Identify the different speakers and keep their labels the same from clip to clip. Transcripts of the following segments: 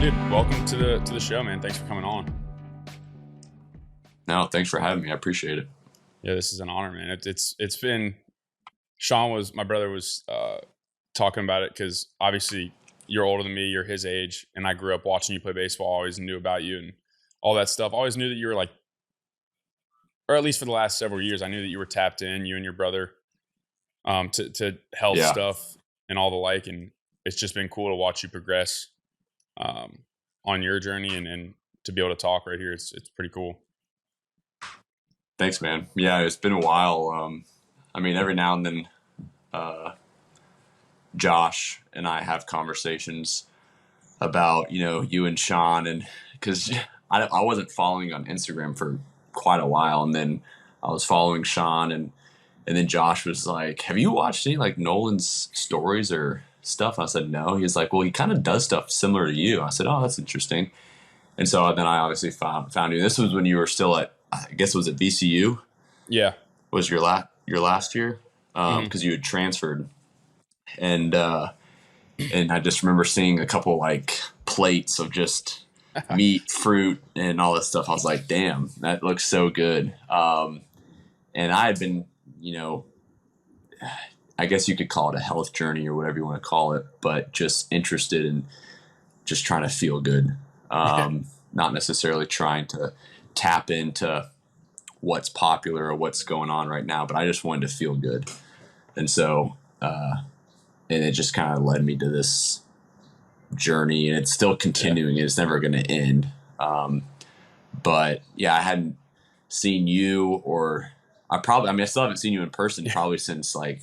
Speaker 1: Dude, welcome to the show, man. Thanks for coming on.
Speaker 2: No, thanks for having me. I appreciate it.
Speaker 1: Yeah, this is an honor, man. It's been my brother was talking about it because obviously you're older than me, you're his age, and I grew up watching you play baseball. I always knew about you and all that stuff. I always knew that you were like, or at least for the last several years, I knew that you were tapped in, you and your brother, to health stuff and all the like. And it's just been cool to watch you progress on your journey and to be able to talk right here. It's pretty cool.
Speaker 2: Thanks, man. Yeah, it's been a while. I mean, every now and then, Josh and I have conversations about, you and Sean, and because I wasn't following on Instagram for quite a while, and then I was following Sean, and then Josh was like, "Have you watched any like Nolan's stories or stuff?" I said, "No." He's like, "Well, he kind of does stuff similar to you." I said, "Oh, that's interesting." And so then I obviously found you. This was when you were still at, I guess, was it VCU?
Speaker 1: Yeah.
Speaker 2: Was your last year? Because you had transferred, and I just remember seeing a couple like plates of just meat, fruit, and all this stuff. I was like, "Damn, that looks so good." And I had been, I guess you could call it a health journey or whatever you want to call it, but just interested in just trying to feel good. Not necessarily trying to tap into what's popular or what's going on right now, but I just wanted to feel good. And so, and it just kind of led me to this journey, and it's still continuing. It's never going to end. But yeah, I hadn't seen you, or I still haven't seen you in person probably since like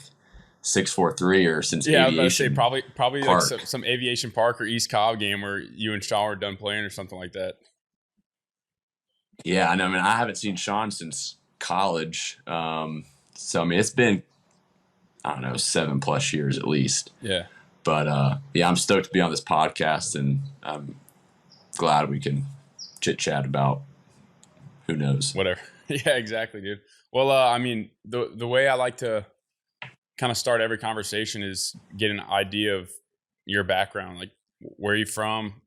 Speaker 2: 643 or since
Speaker 1: I was
Speaker 2: aviation.
Speaker 1: about to say probably
Speaker 2: park.
Speaker 1: like some aviation park or East Cobb game where you and Sean were done playing or something like that.
Speaker 2: Yeah, I know. I mean, I haven't seen Sean since college. So I mean, it's been, I don't know, 7+ years at least.
Speaker 1: Yeah.
Speaker 2: But I'm stoked to be on this podcast, and I'm glad we can chit chat about who knows.
Speaker 1: Whatever. Yeah, exactly, dude. Well, I mean, the way I like to kind of start every conversation is get an idea of your background, like where you from.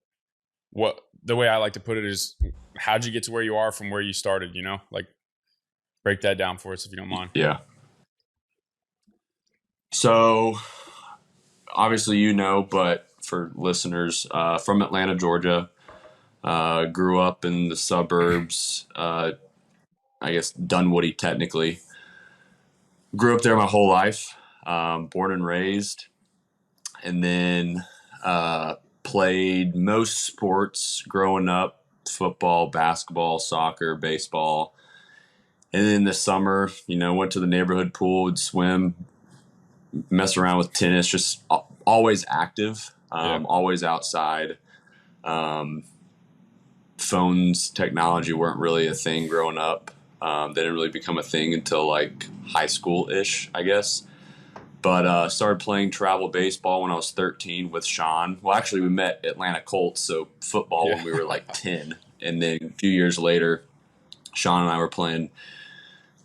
Speaker 1: The way I like to put it is, how'd you get to where you are from where you started? Like break that down for us if you don't mind.
Speaker 2: Yeah. So obviously, but for listeners, from Atlanta, Georgia, grew up in the suburbs, I guess Dunwoody technically. Grew up there my whole life, born and raised, and then played most sports growing up: football, basketball, soccer, baseball. And then this summer, went to the neighborhood pool, would swim, mess around with tennis, just always active, always outside. Phones, technology weren't really a thing growing up. They didn't really become a thing until like high school-ish, I guess. But started playing travel baseball when I was 13 with Sean. Well, actually, we met Atlanta Colts, so football when we were like 10. And then a few years later, Sean and I were playing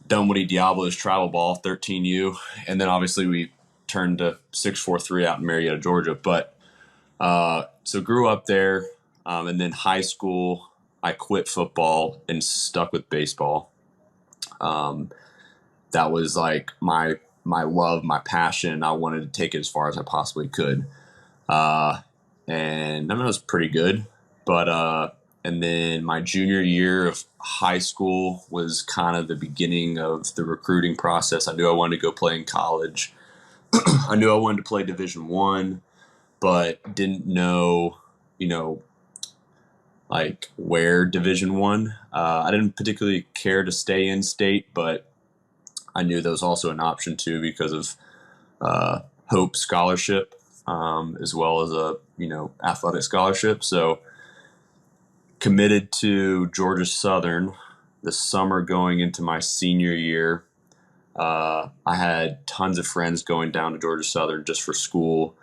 Speaker 2: Dunwoody Diablo's travel ball, 13U. And then obviously we turned to 643 out in Marietta, Georgia. But so grew up there. And then high school, I quit football and stuck with baseball. That was like my love, my passion. I wanted to take it as far as I possibly could. And I mean, it was pretty good. But and then my junior year of high school was kind of the beginning of the recruiting process. I knew I wanted to go play in college. I knew I wanted to play Division I, but didn't know, like where Division I. I didn't particularly care to stay in state, but I knew that was also an option too because of Hope Scholarship, as well as a athletic scholarship. So committed to Georgia Southern the summer going into my senior year. I had tons of friends going down to Georgia Southern just for school.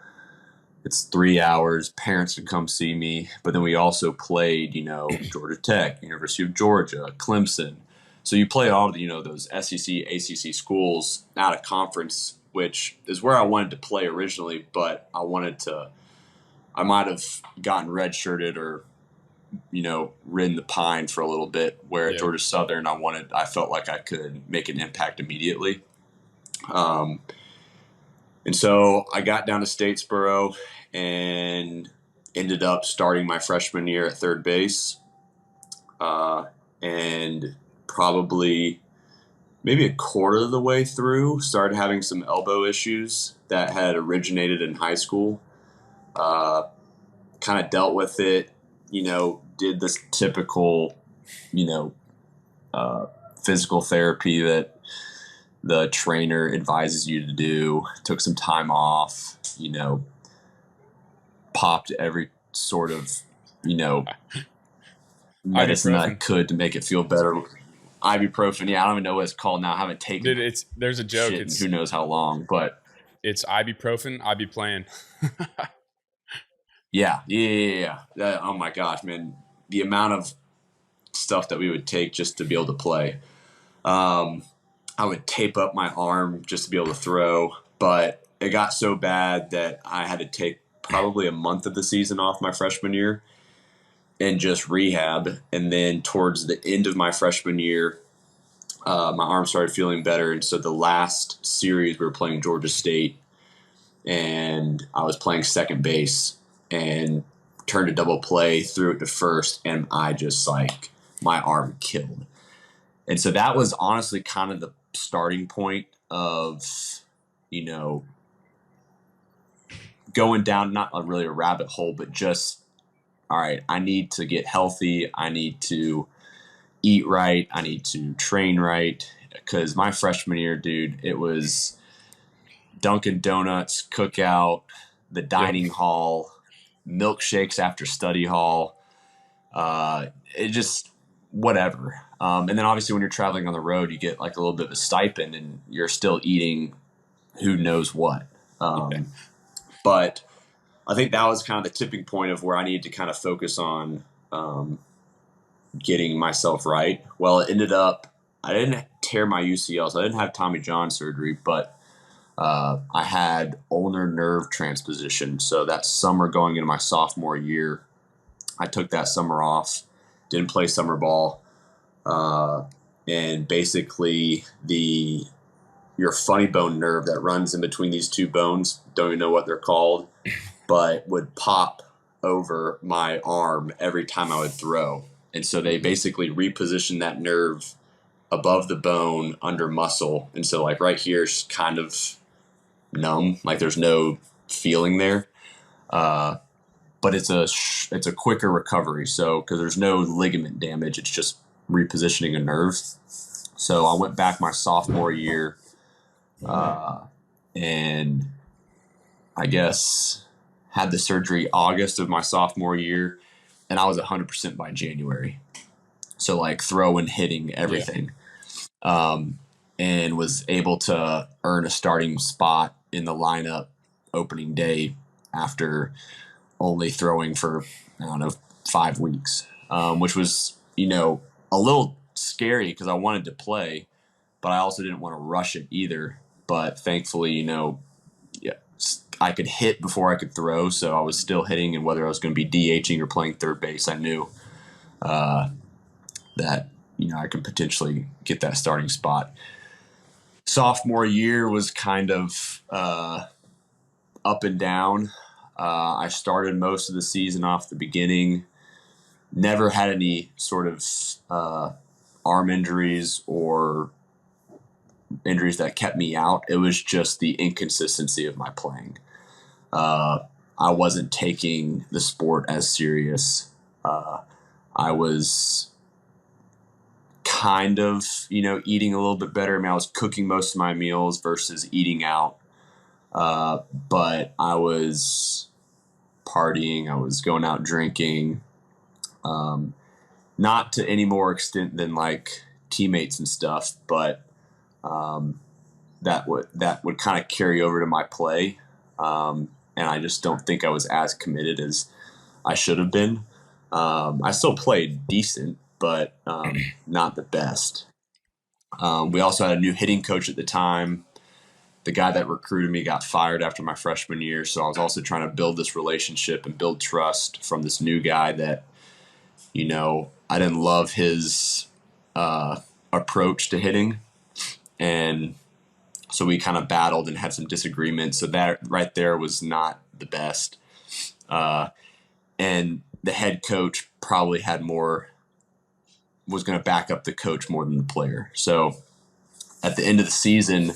Speaker 2: It's 3 hours. Parents could come see me. But then we also played, Georgia Tech, University of Georgia, Clemson. So you play all of those SEC, ACC schools out of conference, which is where I wanted to play originally. But I wanted to I might have gotten redshirted or, ridden the pine for a little bit, where at Georgia Southern, I felt like I could make an impact immediately. And so I got down to Statesboro and ended up starting my freshman year at third base. And probably maybe a quarter of the way through, started having some elbow issues that had originated in high school. Kind of dealt with it, did this typical, physical therapy that the trainer advises you to do, took some time off, popped every sort of, medicine that I could to make it feel better. Ibuprofen. Yeah, I don't even know what it's called now. I haven't taken
Speaker 1: Dude, there's a joke.
Speaker 2: It's who knows how long, but
Speaker 1: it's ibuprofen. I be playing.
Speaker 2: Yeah. Oh my gosh, man. The amount of stuff that we would take just to be able to play. I would tape up my arm just to be able to throw, but it got so bad that I had to take probably a month of the season off my freshman year and just rehab. And then towards the end of my freshman year, my arm started feeling better. And so the last series we were playing Georgia State, and I was playing second base and turned a double play, threw it to first, and I just my arm killed. And so that was honestly kind of the starting point of, going down, not really a rabbit hole, but just, all right, I need to get healthy. I need to eat right. I need to train right. Because my freshman year, dude, it was Dunkin' Donuts, cookout, the dining hall, milkshakes after study hall. It just, whatever. And then obviously when you're traveling on the road, you get like a little bit of a stipend and you're still eating who knows what. But I think that was kind of the tipping point of where I needed to kind of focus on getting myself right. Well, it ended up, I didn't tear my UCL, so I didn't have Tommy John surgery, but I had ulnar nerve transposition. So that summer going into my sophomore year, I took that summer off, didn't play summer ball. And basically your funny bone nerve that runs in between these two bones, don't even know what they're called, but would pop over my arm every time I would throw. And so they basically repositioned that nerve above the bone under muscle. And so like right here is kind of numb, like there's no feeling there. But it's a quicker recovery. So, cause there's no ligament damage, it's just repositioning a nerve. So I went back my sophomore year, and I guess had the surgery August of my sophomore year, and I was 100% by January. So like throwing, hitting, everything. And was able to earn a starting spot in the lineup opening day after only throwing for, 5 weeks, which was, a little scary because I wanted to play, but I also didn't want to rush it either. But thankfully, I could hit before I could throw, so I was still hitting, and whether I was going to be DHing or playing third base, I knew that, I could potentially get that starting spot. Sophomore year was kind of up and down. I started most of the season off the beginning. Never had any sort of arm injuries or injuries that kept me out. It was just the inconsistency of my playing. I wasn't taking the sport as serious. I was kind of, eating a little bit better. I mean, I was cooking most of my meals versus eating out. But I was partying. I was going out drinking. Not to any more extent than like teammates and stuff, but that would kind of carry over to my play. And I just don't think I was as committed as I should have been. I still played decent, but not the best. We also had a new hitting coach at the time. the guy that recruited me got fired after my freshman year. So I was also trying to build this relationship and build trust from this new guy that, I didn't love his approach to hitting. And so we kind of battled and had some disagreements. So that right there was not the best. And the head coach probably was going to back up the coach more than the player. So at the end of the season,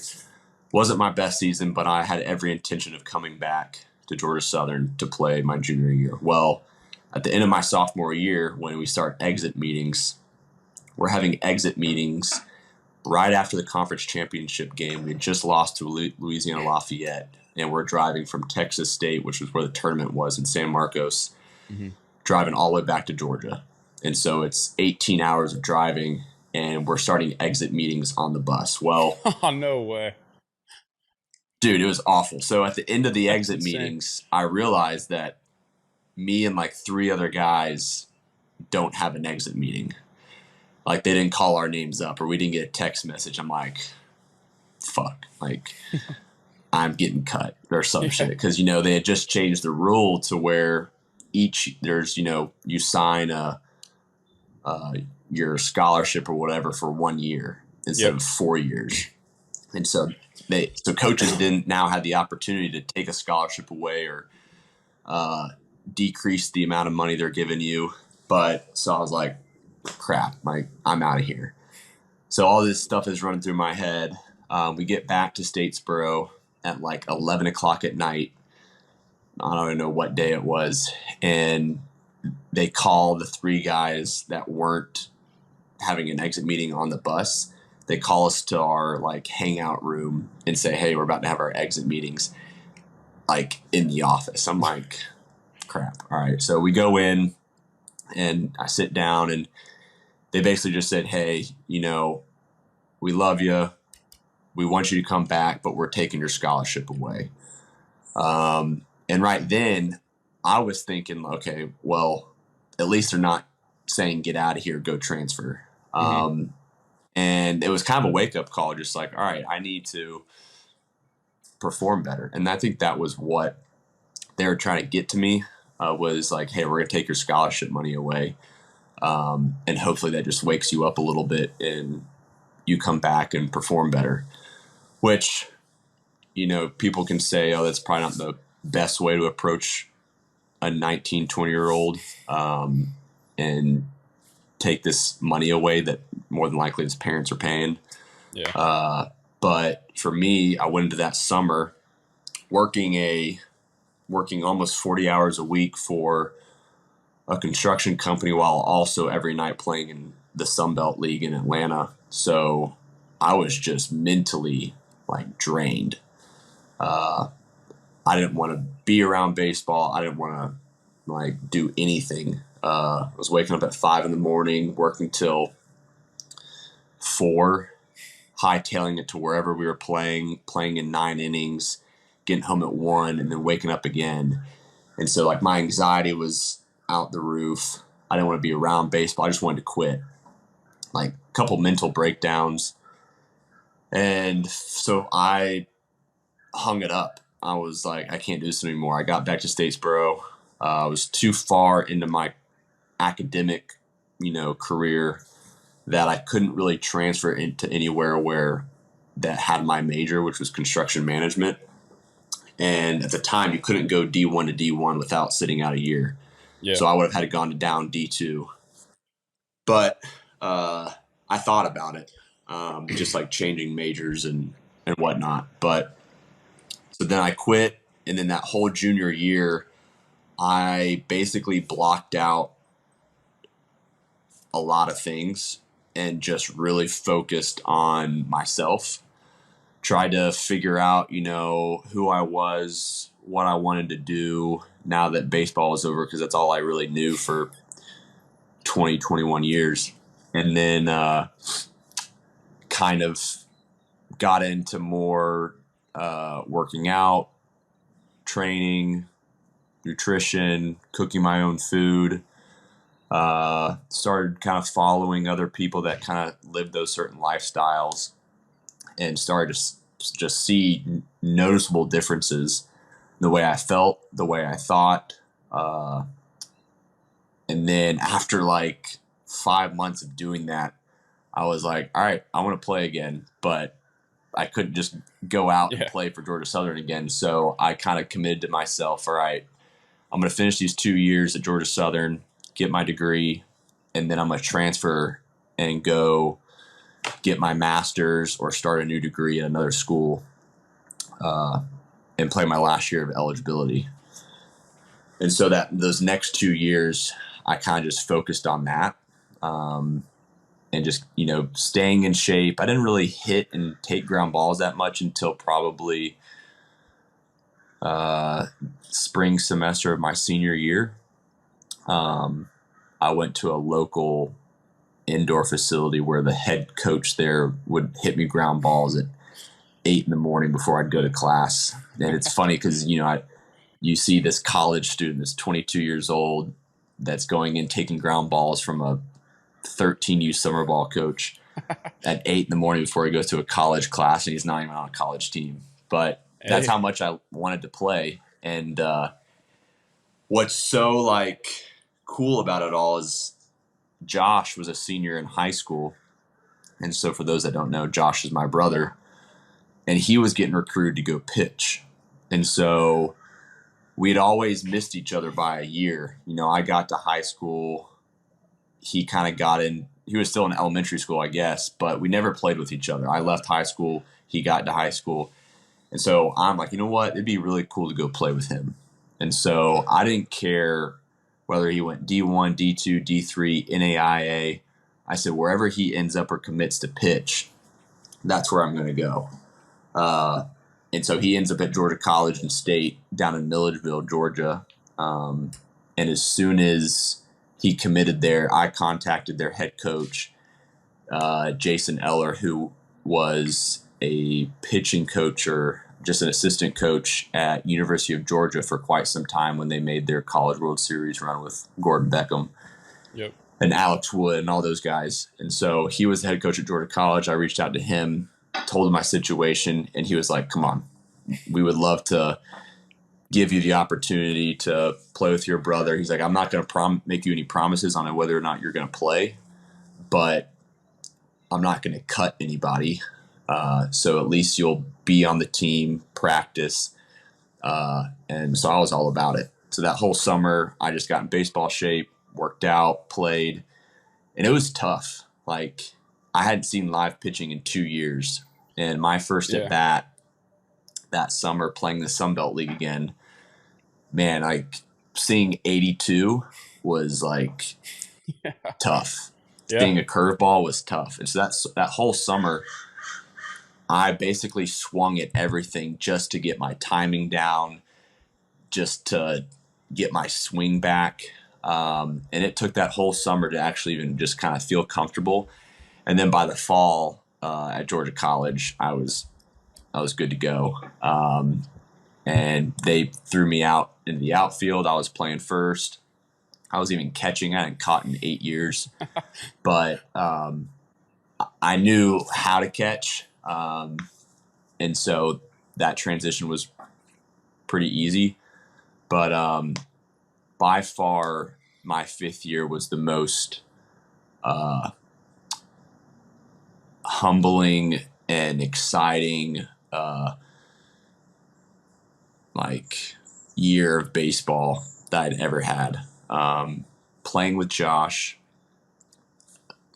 Speaker 2: wasn't my best season, but I had every intention of coming back to Georgia Southern to play my junior year. Well, at the end of my sophomore year, when we start exit meetings, we're having exit meetings right after the conference championship game. We had just lost to Louisiana Lafayette, and we're driving from Texas State, which was where the tournament was in San Marcos, driving all the way back to Georgia. And so it's 18 hours of driving, and we're starting exit meetings on the bus. Well,
Speaker 1: Oh, no way.
Speaker 2: dude, it was awful. So at the end of the exit meetings, I realized that me and like 3 other guys don't have an exit meeting. Like, they didn't call our names up, or we didn't get a text message. I'm like, fuck, like I'm getting cut or some shit. Because, they had just changed the rule to where there's, you sign your scholarship or whatever for 1 year instead of 4 years. And so coaches didn't now have the opportunity to take a scholarship away or decrease the amount of money they're giving you. But so I was like, crap, like I'm out of here. So all this stuff is running through my head. We get back to Statesboro at like 11 o'clock at night. I don't even know what day it was. And they call the 3 guys that weren't having an exit meeting on the bus. They call us to our like hangout room and say, hey, we're about to have our exit meetings like in the office. I'm like, crap. All right. So we go in and I sit down, and they basically just said, hey, we love you. We want you to come back, but we're taking your scholarship away. And right then I was thinking, okay, well, at least they're not saying get out of here, go transfer. And it was kind of a wake-up call, just like, all right, I need to perform better. And I think that was what they were trying to get to me, was like, hey, we're going to take your scholarship money away. And hopefully that just wakes you up a little bit and you come back and perform better. Which, people can say, oh, that's probably not the best way to approach a 19, 20-year-old and take this money away that more than likely his parents are paying.
Speaker 1: Yeah.
Speaker 2: But for me, I went into that summer working almost 40 hours a week for a construction company while also every night playing in the Sun Belt League in Atlanta. So I was just mentally like drained. I didn't want to be around baseball. I didn't want to like do anything. I was waking up at 5 a.m, working till 4, hightailing it to wherever we were playing in 9 innings, getting home at 1, and then waking up again. And so like my anxiety was out the roof. I didn't want to be around baseball. I just wanted to quit. Like a couple mental breakdowns. And so I hung it up. I was like, I can't do this anymore. I got back to Statesboro. I was too far into my academic, career that I couldn't really transfer into anywhere where that had my major, which was construction management. And at the time, you couldn't go D1 to D1 without sitting out a year.
Speaker 1: Yeah.
Speaker 2: So I would have had to gone to down D2. But I thought about it, just like changing majors and whatnot. But so then I quit. And then that whole junior year, I basically blocked out a lot of things and just really focused on myself. Tried to figure out, who I was, what I wanted to do now that baseball was over, because that's all I really knew for 20, 21 years. And then kind of got into more working out, training, nutrition, cooking my own food. Started kind of following other people that kind of lived those certain lifestyles, and started to just see noticeable differences, the way I felt, the way I thought. And then after like 5 months of doing that, I was like, all right, I want to play again, but I couldn't just go out and play for Georgia Southern again. So I kind of committed to myself, all right, I'm going to finish these 2 years at Georgia Southern, get my degree, and then I'm going to transfer and go get my master's or start a new degree at another school and play my last year of eligibility. And so that those next 2 years, I kind of just focused on that and just, staying in shape. I didn't really hit and take ground balls that much until probably spring semester of my senior year. I went to a local indoor facility where the head coach there would hit me ground balls at 8 a.m. before I'd go to class. And it's funny because, you see this college student that's 22 years old that's going in taking ground balls from a 13U summer ball coach at 8 a.m. before he goes to a college class, and he's not even on a college team. But that's how much I wanted to play. And what's so cool about it all is Josh was a senior in high school. And so for those that don't know, Josh is my brother, and he was getting recruited to go pitch. And so we'd always missed each other by a year. I got to high school. He kind of got in. He was still in elementary school, I guess, but we never played with each other. I left high school. He got to high school. And so I'm like, you know what? It'd be really cool to go play with him. And so I didn't care whether he went D1, D2, D3, NAIA. I said, wherever he ends up or commits to pitch, that's where I'm going to go. And so he ends up at Georgia College and State down in Milledgeville, Georgia. And as soon as he committed there, I contacted their head coach, Jason Eller, who was a pitching coach or just an assistant coach at University of Georgia for quite some time when they made their College World Series run with Gordon Beckham and Alex Wood and all those guys. And so he was the head coach at Georgia College. I reached out to him, told him my situation, and he was like, come on, we would love to give you the opportunity to play with your brother. He's like, I'm not going to make you any promises on whether or not you're going to play, but I'm not going to cut anybody. So at least you'll be on the team, practice. And so I was all about it. So that whole summer, I just got in baseball shape, worked out, played, and it was tough. I hadn't seen live pitching in 2 years. And my first at bat that summer playing the Sun Belt League again, man, seeing 82 was tough. Seeing a curveball was tough. And so that whole summer, I basically swung at everything just to get my timing down, just to get my swing back. And it took that whole summer to actually even just kind of feel comfortable. And then by the fall at Georgia College, I was good to go. And they threw me out into the outfield. I was playing first. I was even catching. I hadn't caught in 8 years. But I knew how to catch. And so that transition was pretty easy. But by far, my 5th year was the most humbling and exciting year of baseball that I'd ever had. Playing with Josh,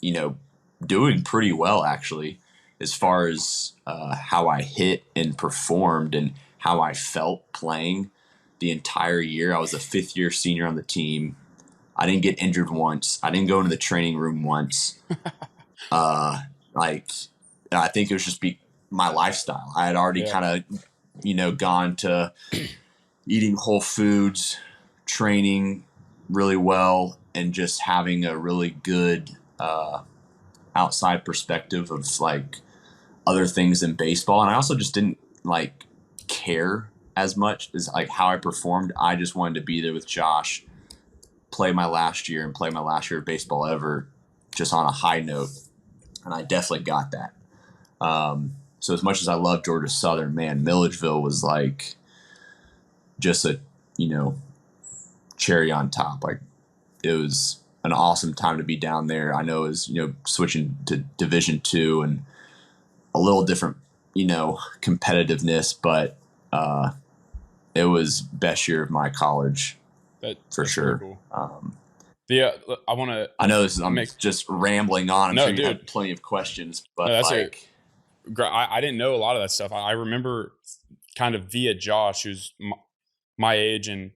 Speaker 2: doing pretty well actually, as far as how I hit and performed and how I felt playing the entire year. I was a 5th year senior on the team. I didn't get injured once. I didn't go into the training room once. I think it was just my lifestyle. I had already kind of, gone to eating whole foods, training really well, and just having a really good outside perspective of other things in baseball. And I also just didn't care as much as how I performed. I just wanted to be there with Josh, play my last year of baseball ever, just on a high note. And I definitely got that. So as much as I love Georgia Southern, man, Milledgeville was like just a, cherry on top. Like, it was an awesome time to be down there. I know it was, switching to Division II and a little different, competitiveness, but it was best year of my college for sure.
Speaker 1: Cool. I want to.
Speaker 2: I know I'm just rambling on. I'm sure you have plenty of questions, but
Speaker 1: no, I didn't know a lot of that stuff. I remember kind of via Josh, who's my age, and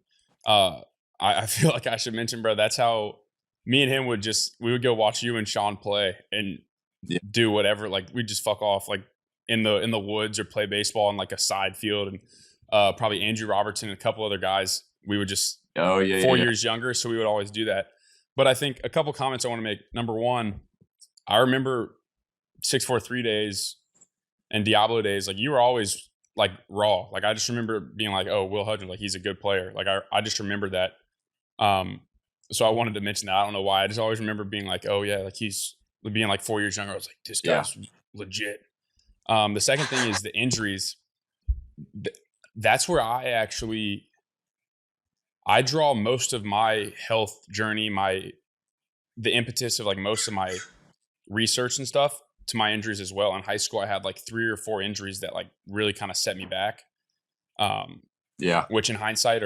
Speaker 1: I feel like I should mention, bro, that's how me and him we would go watch you and Sean play and do whatever. Like, we'd just fuck off, like in the woods, or play baseball in like a side field. And probably Andrew Robertson and a couple other guys, we would just 4 years younger. So we would always do that. But I think a couple comments I want to make. Number one, I remember 643 days and Diablo days. Like, you were always like raw. Like, I just remember being like, oh, Will Hudgins, like, he's a good player. Like, I just remember that. So I wanted to mention that. I don't know why. I just always remember being like, oh yeah, like, he's being like 4 years younger. I was like, this guy's legit. The second thing is the injuries. That's where I draw most of my health journey, the impetus of like most of my research and stuff to my injuries as well. In high school, I had like 3 or 4 injuries that like really kind of set me back. Which in hindsight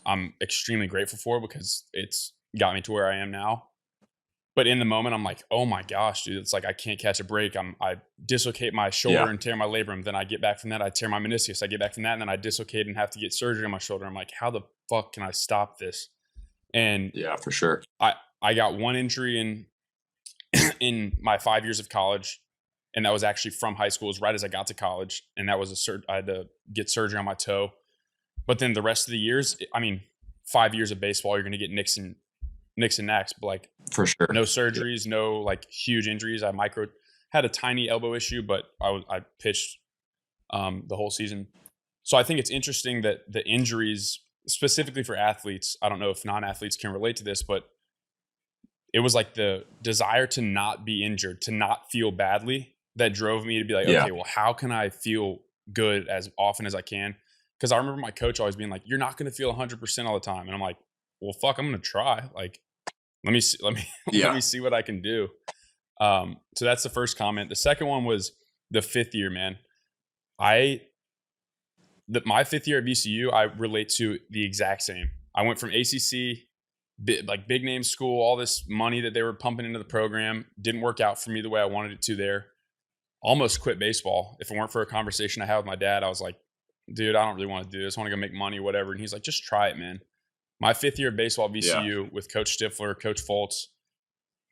Speaker 1: I'm extremely grateful for, because it's got me to where I am now. But in the moment, I'm like, oh my gosh, dude, it's like I can't catch a break. I dislocate my shoulder and tear my labrum. Then I get back from that, I tear my meniscus. I get back from that, and then I dislocate and have to get surgery on my shoulder. I'm like, how the fuck can I stop this? And
Speaker 2: yeah, for sure.
Speaker 1: I got one injury in my 5 years of college, and that was actually from high school. It was right as I got to college, and that was I had to get surgery on my toe. But then the rest of the years, 5 years of baseball, you're going to get nicks and knacks, but like,
Speaker 2: for sure,
Speaker 1: no surgeries, no like huge injuries. I had a tiny elbow issue, but I pitched the whole season. So I think it's interesting that the injuries, specifically for athletes, I don't know if non-athletes can relate to this, but it was like the desire to not be injured, to not feel badly, that drove me to be like, okay, well, how can I feel good as often as I can? Because I remember my coach always being like, you're not going to feel 100% all the time. And I'm like, well, fuck, I'm going to try. Like, let me see what I can do. So that's the first comment. The second one was the 5th year, man. My 5th year at VCU, I relate to the exact same. I went from ACC, big name school, all this money that they were pumping into the program. Didn't work out for me the way I wanted it to there. Almost quit baseball. If it weren't for a conversation I had with my dad, I was like, dude, I don't really want to do this. I want to go make money, whatever. And he's like, just try it, man. My 5th year of baseball at VCU with Coach Stifler, Coach Foltz,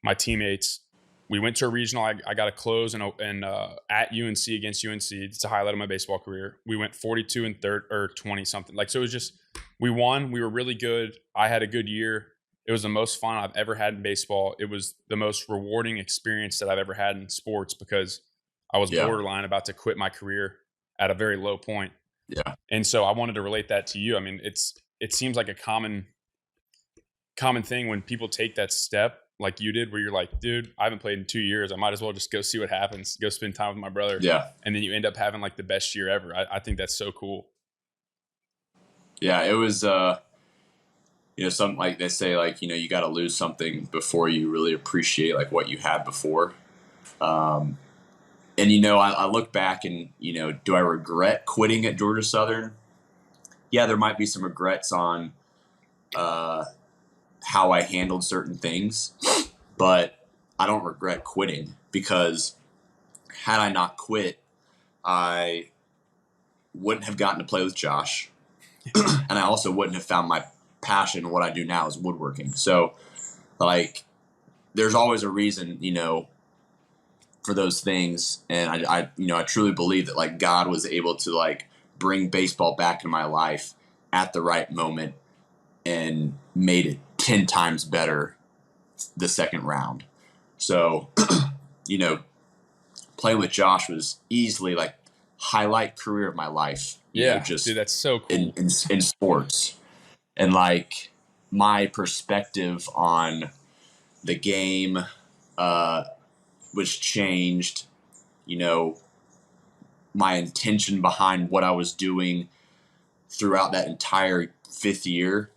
Speaker 1: my teammates, we went to a regional. I got a close and at UNC against UNC. It's a highlight of my baseball career. We went 42 and 30 or 20 something. Like, so it was just, we won. We were really good. I had a good year. It was the most fun I've ever had in baseball. It was the most rewarding experience that I've ever had in sports, because I was borderline about to quit my career at a very low point.
Speaker 2: Yeah.
Speaker 1: And so I wanted to relate that to you. It seems like a common thing when people take that step like you did, where you're like, dude, I haven't played in 2 years. I might as well just go see what happens, go spend time with my brother.
Speaker 2: Yeah.
Speaker 1: And then you end up having like the best year ever. I think that's so cool.
Speaker 2: Yeah. It was, something like they say, like, you got to lose something before you really appreciate like what you had before. And, I look back and, do I regret quitting at Georgia Southern? Yeah, there might be some regrets on how I handled certain things, but I don't regret quitting, because had I not quit, I wouldn't have gotten to play with Josh. And I also wouldn't have found my passion. What I do now is woodworking. So like, there's always a reason, for those things. And I truly believe that like God was able to like bring baseball back in my life at the right moment and made it 10 times better the second round. So, playing with Josh was easily like highlight career of my life.
Speaker 1: Dude, that's so cool
Speaker 2: in sports. And like my perspective on the game was changed, my intention behind what I was doing throughout that entire 5th year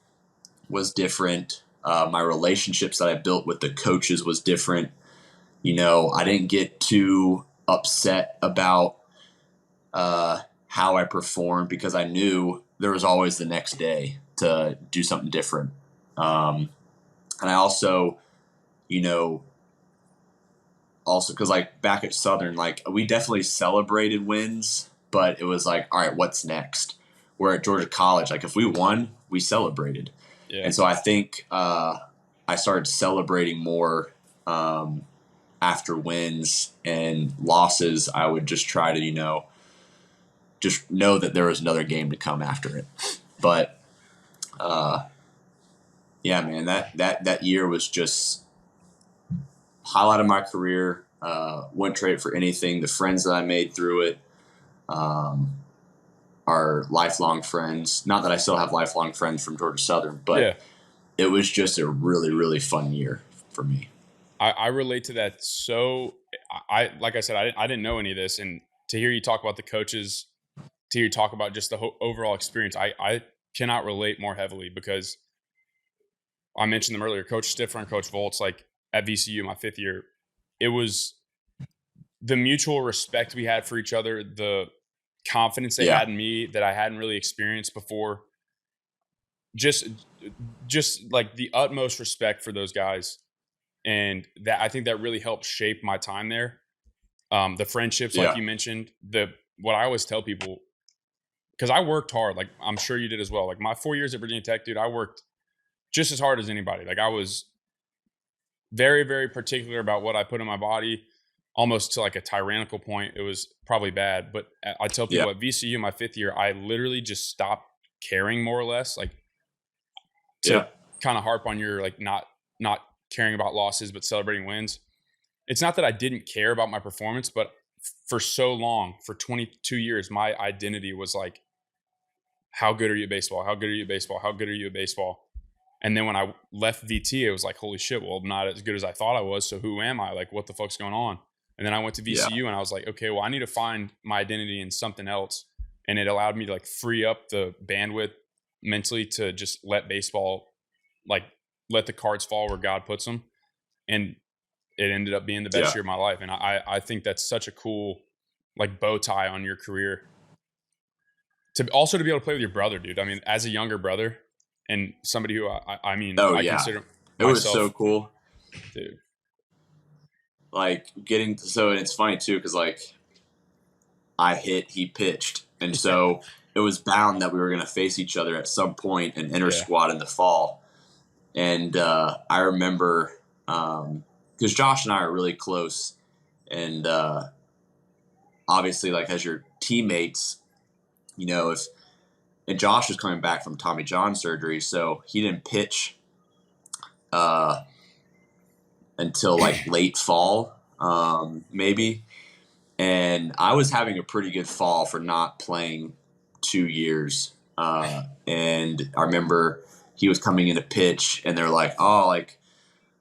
Speaker 2: was different. My relationships that I built with the coaches was different. I didn't get too upset about how I performed because I knew there was always the next day to do something different. And I also, because like back at Southern, like we definitely celebrated wins, but it was like, all right, what's next? Where at Georgia College, like if we won, we celebrated.
Speaker 1: Yeah.
Speaker 2: And so I think I started celebrating more after wins, and losses I would just try to, just know that there was another game to come after it. But yeah, man, that year was just highlight of my career. Wouldn't trade it for anything. The friends that I made through it are lifelong friends. Not that I still have lifelong friends from Georgia Southern, but it was just a really, really fun year for me.
Speaker 1: I relate to that. So like I said, I didn't know any of this, and to hear you talk about the coaches, to hear you talk about just the overall experience, I cannot relate more heavily because I mentioned them earlier. Coach Stiffer and Coach Volts, like at VCU, my 5th year, it was the mutual respect we had for each other, the confidence they had in me that I hadn't really experienced before. Just like the utmost respect for those guys. And that, I think that really helped shape my time there. The friendships, like you mentioned, what I always tell people, because I worked hard, like I'm sure you did as well. Like my 4 years at Virginia Tech, dude, I worked just as hard as anybody. Like I was very, very particular about what I put in my body, almost to like a tyrannical point. It was probably bad, but I tell people at VCU, my 5th year, I literally just stopped caring more or less, like to kind of harp on your like not caring about losses, but celebrating wins. It's not that I didn't care about my performance, but for so long, for 22 years, my identity was like, how good are you at baseball? How good are you at baseball? How good are you at baseball? And then when I left VT, it was like, holy shit, well, I'm not as good as I thought I was. So who am I? Like, what the fuck's going on? And then I went to VCU and I was like, okay, well, I need to find my identity in something else. And it allowed me to like free up the bandwidth mentally to just let baseball, like let the cards fall where God puts them. And it ended up being the best year of my life. And I think that's such a cool like bow tie on your career. To be able to play with your brother, dude. I mean, as a younger brother and somebody who I consider
Speaker 2: it was so cool,
Speaker 1: dude.
Speaker 2: Like and it's funny too, because like I hit, he pitched, and so it was bound that we were going to face each other at some point in inter squad in the fall. And I remember because Josh and I are really close, and obviously, like as your teammates, and Josh was coming back from Tommy John surgery, so he didn't pitch until like late fall, maybe. And I was having a pretty good fall for not playing 2 years. And I remember he was coming in to pitch, and they're like, "Oh, like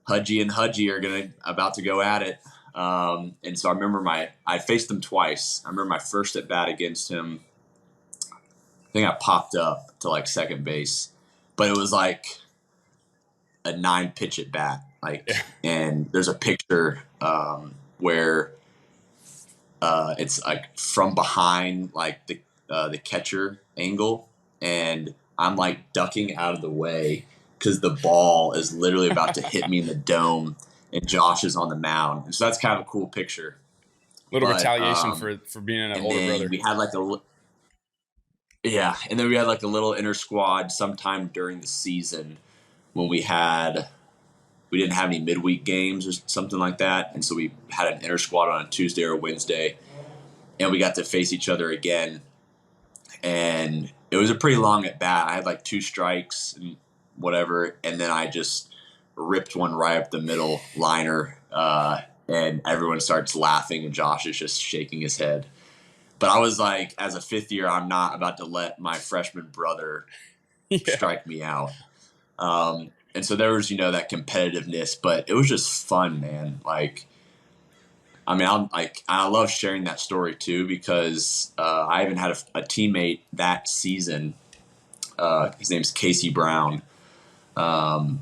Speaker 2: Hudgy and Hudgy are about to go at it." And so I remember I faced him twice. I remember my first at bat against him, I think I popped up to like second base, but it was like a 9-pitch at bat. And there's a picture where it's like from behind, like the catcher angle, and I'm like ducking out of the way because the ball is literally about to hit me in the dome, and Josh is on the mound. And so that's kind of a cool picture.
Speaker 1: Little retaliation for being an older brother.
Speaker 2: We had and then we had like a little inter squad sometime during the season when we didn't have any midweek games or something like that, and so we had an inter squad on a Tuesday or Wednesday, and we got to face each other again. And it was a pretty long at bat. I had like 2 strikes and whatever, and then I just ripped one right up the middle liner, and everyone starts laughing, and Josh is just shaking his head. But I was like, as a 5th year, I'm not about to let my freshman brother strike me out. And so there was, that competitiveness, but it was just fun, man. Like, I mean, I love sharing that story too because I even had a teammate that season. His name's Casey Brown, and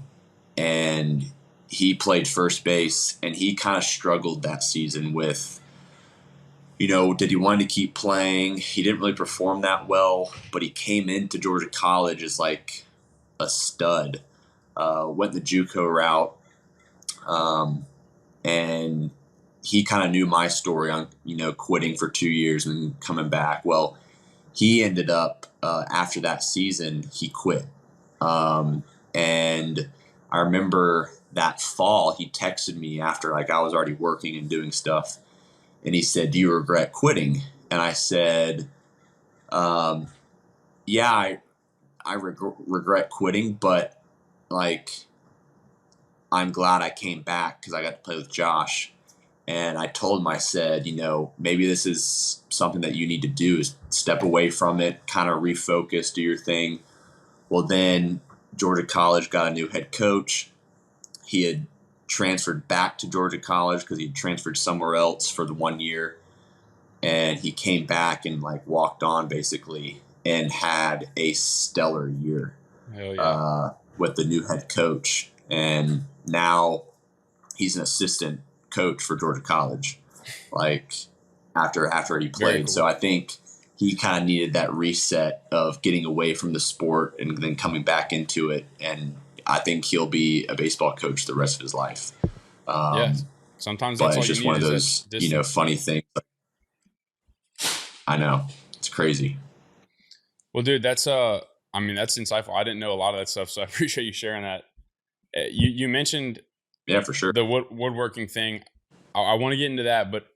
Speaker 2: he played first base, and he kind of struggled that season with, did he want to keep playing? He didn't really perform that well, but he came into Georgia College as like a stud. Went the JUCO route, and he kind of knew my story on quitting for 2 years and coming back. Well, he ended up after that season he quit, and I remember that fall he texted me after like I was already working and doing stuff, and he said, "Do you regret quitting?" And I said, "Yeah, I regret quitting, but like I'm glad I came back because I got to play with Josh." And I told him, I said, maybe this is something that you need to do is step away from it, kind of refocus, do your thing. Well, then Georgia College got a new head coach. He had transferred back to Georgia College because he had transferred somewhere else for the 1 year. And he came back and like walked on basically and had a stellar year with the new head coach. And now he's an assistant coach for Georgia College, like after he played. Cool. So I think he kind of needed that reset of getting away from the sport and then coming back into it. And I think he'll be a baseball coach the rest of his life.
Speaker 1: Sometimes that's all
Speaker 2: it's just one of those, funny things. I know, it's crazy.
Speaker 1: Well, dude, that's insightful. I didn't know a lot of that stuff, so I appreciate you sharing that. You mentioned,
Speaker 2: yeah, for sure,
Speaker 1: the woodworking thing. I want to get into that, but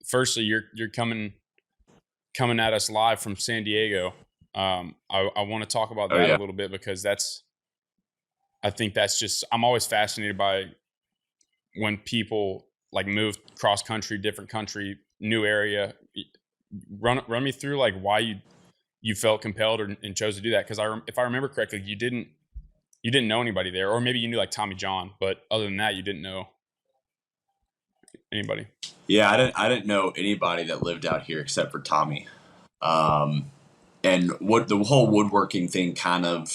Speaker 1: firstly, you're coming at us live from San Diego. I want to talk about that a little bit because I think that's just, I'm always fascinated by when people like move cross country, different country, new area. Run me through like why you felt compelled and chose to do that, because if I remember correctly, you didn't know anybody there, or maybe you knew like Tommy John, but other than that, you didn't know anybody.
Speaker 2: Yeah, I didn't know anybody that lived out here except for Tommy. And what the whole woodworking thing kind of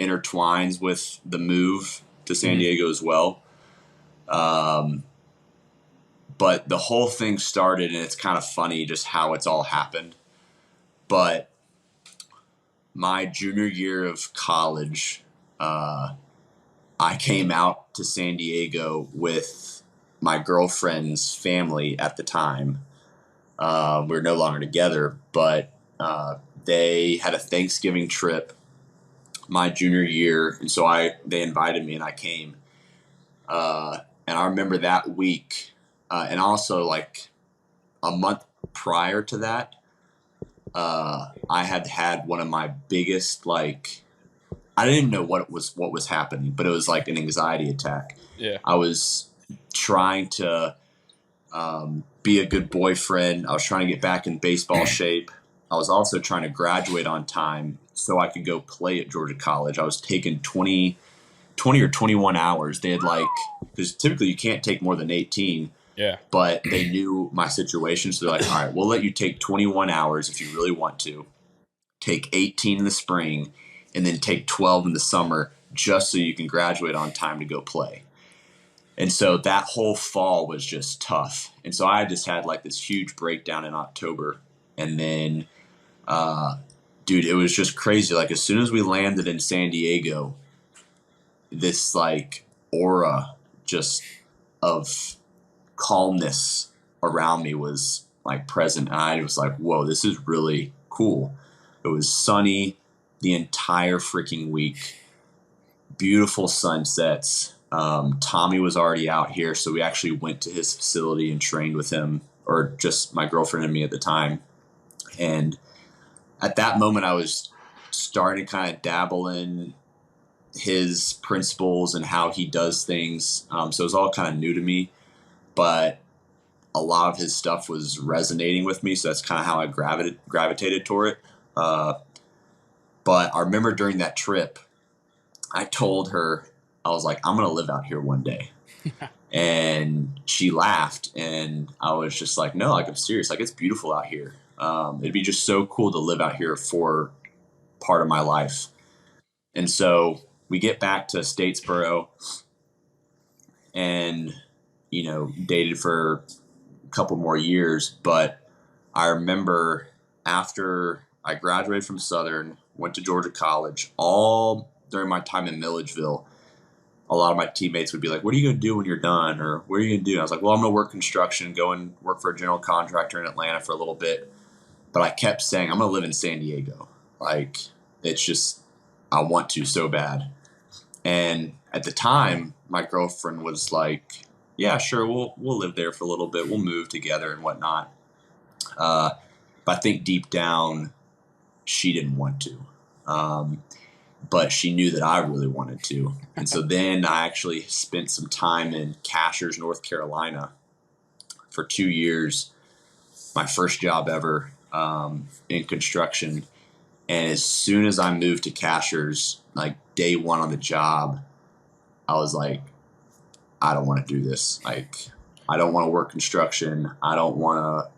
Speaker 2: intertwines with the move to San Diego as well. But the whole thing started, and it's kind of funny just how it's all happened. But my junior year of college, I came out to San Diego with my girlfriend's family at the time. We were no longer together, but they had a Thanksgiving trip my junior year, and so they invited me, and I came. And I remember that week, and also like a month prior to that, I had one of my biggest, like, I didn't even know what was happening, but it was like an anxiety attack.
Speaker 1: Yeah,
Speaker 2: I was trying to be a good boyfriend. I was trying to get back in baseball shape. I was also trying to graduate on time so I could go play at Georgia College. I was taking 20 or 21 hours. They had because typically you can't take more than 18.
Speaker 1: Yeah.
Speaker 2: But they knew my situation. So they're like, all right, we'll let you take 21 hours if you really want to. Take 18 in the spring and then take 12 in the summer just so you can graduate on time to go play. And so that whole fall was just tough. And so I just had like this huge breakdown in October. And then, dude, it was just crazy. Like as soon as we landed in San Diego, this like aura just of calmness around me was like present. And I was like, whoa, this is really cool. It was sunny the entire freaking week. Beautiful sunsets. Tommy was already out here, so we actually went to his facility and trained with him, or just my girlfriend and me at the time. And at that moment, I was starting to kind of dabble in his principles and how he does things. So it was all kind of new to me, but a lot of his stuff was resonating with me. So that's kind of how I gravitated toward it. But I remember during that trip, I told her, I was like, I'm going to live out here one day. And she laughed, and I was just like, no, like, I'm serious. Like, it's beautiful out here. It'd be just so cool to live out here for part of my life. And so we get back to Statesboro and, dated for a couple more years. But I remember after I graduated from Southern, went to Georgia College, all during my time in Milledgeville, a lot of my teammates would be like, what are you going to do when you're done? Or what are you going to do? And I was like, well, I'm going to work construction, go and work for a general contractor in Atlanta for a little bit. But I kept saying, I'm going to live in San Diego. Like, it's just, I want to so bad. And at the time, my girlfriend was like, yeah, sure, we'll live there for a little bit. We'll move together and whatnot. But I think deep down, she didn't want to. But she knew that I really wanted to. And so then I actually spent some time in Cashers, North Carolina for 2 years, my first job ever in construction. And as soon as I moved to Cashers, like day one on the job, I was like, I don't want to do this. Like, I don't want to work construction. I don't want to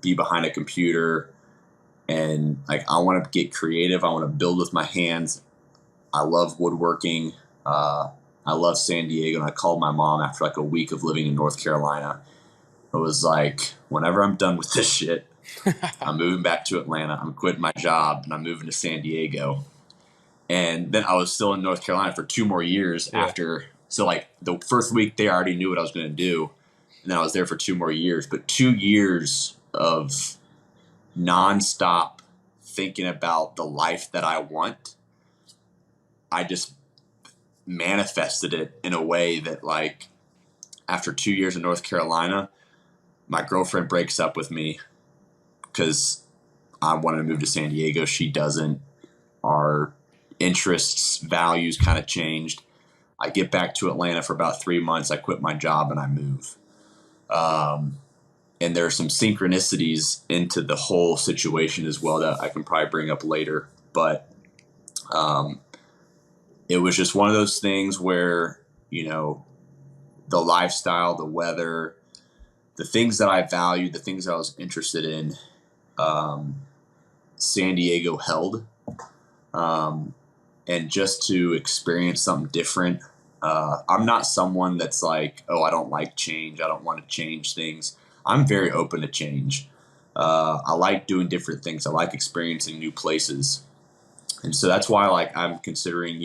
Speaker 2: be behind a computer. And like, I want to get creative. I want to build with my hands. I love woodworking. I love San Diego. And I called my mom after like a week of living in North Carolina. It was like, whenever I'm done with this shit, I'm moving back to Atlanta. I'm quitting my job and I'm moving to San Diego. And then I was still in North Carolina for 2 more years after. So like the first week there, I already knew what I was going to do. And then I was there for 2 more years. But 2 years of nonstop thinking about the life that I want, I just manifested it in a way that, like, after 2 years in North Carolina, my girlfriend breaks up with me because I wanted to move to San Diego. She doesn't. Our interests, values kind of changed. I get back to Atlanta for about 3 months. I quit my job and I move. And there are some synchronicities into the whole situation as well that I can probably bring up later. But it was just one of those things where, the lifestyle, the weather, the things that I valued, the things that I was interested in, San Diego held. And just to experience something different. I'm not someone that's like, oh, I don't like change. I don't want to change things. I'm very open to change. I like doing different things. I like experiencing new places. And so that's why, like, I'm considering,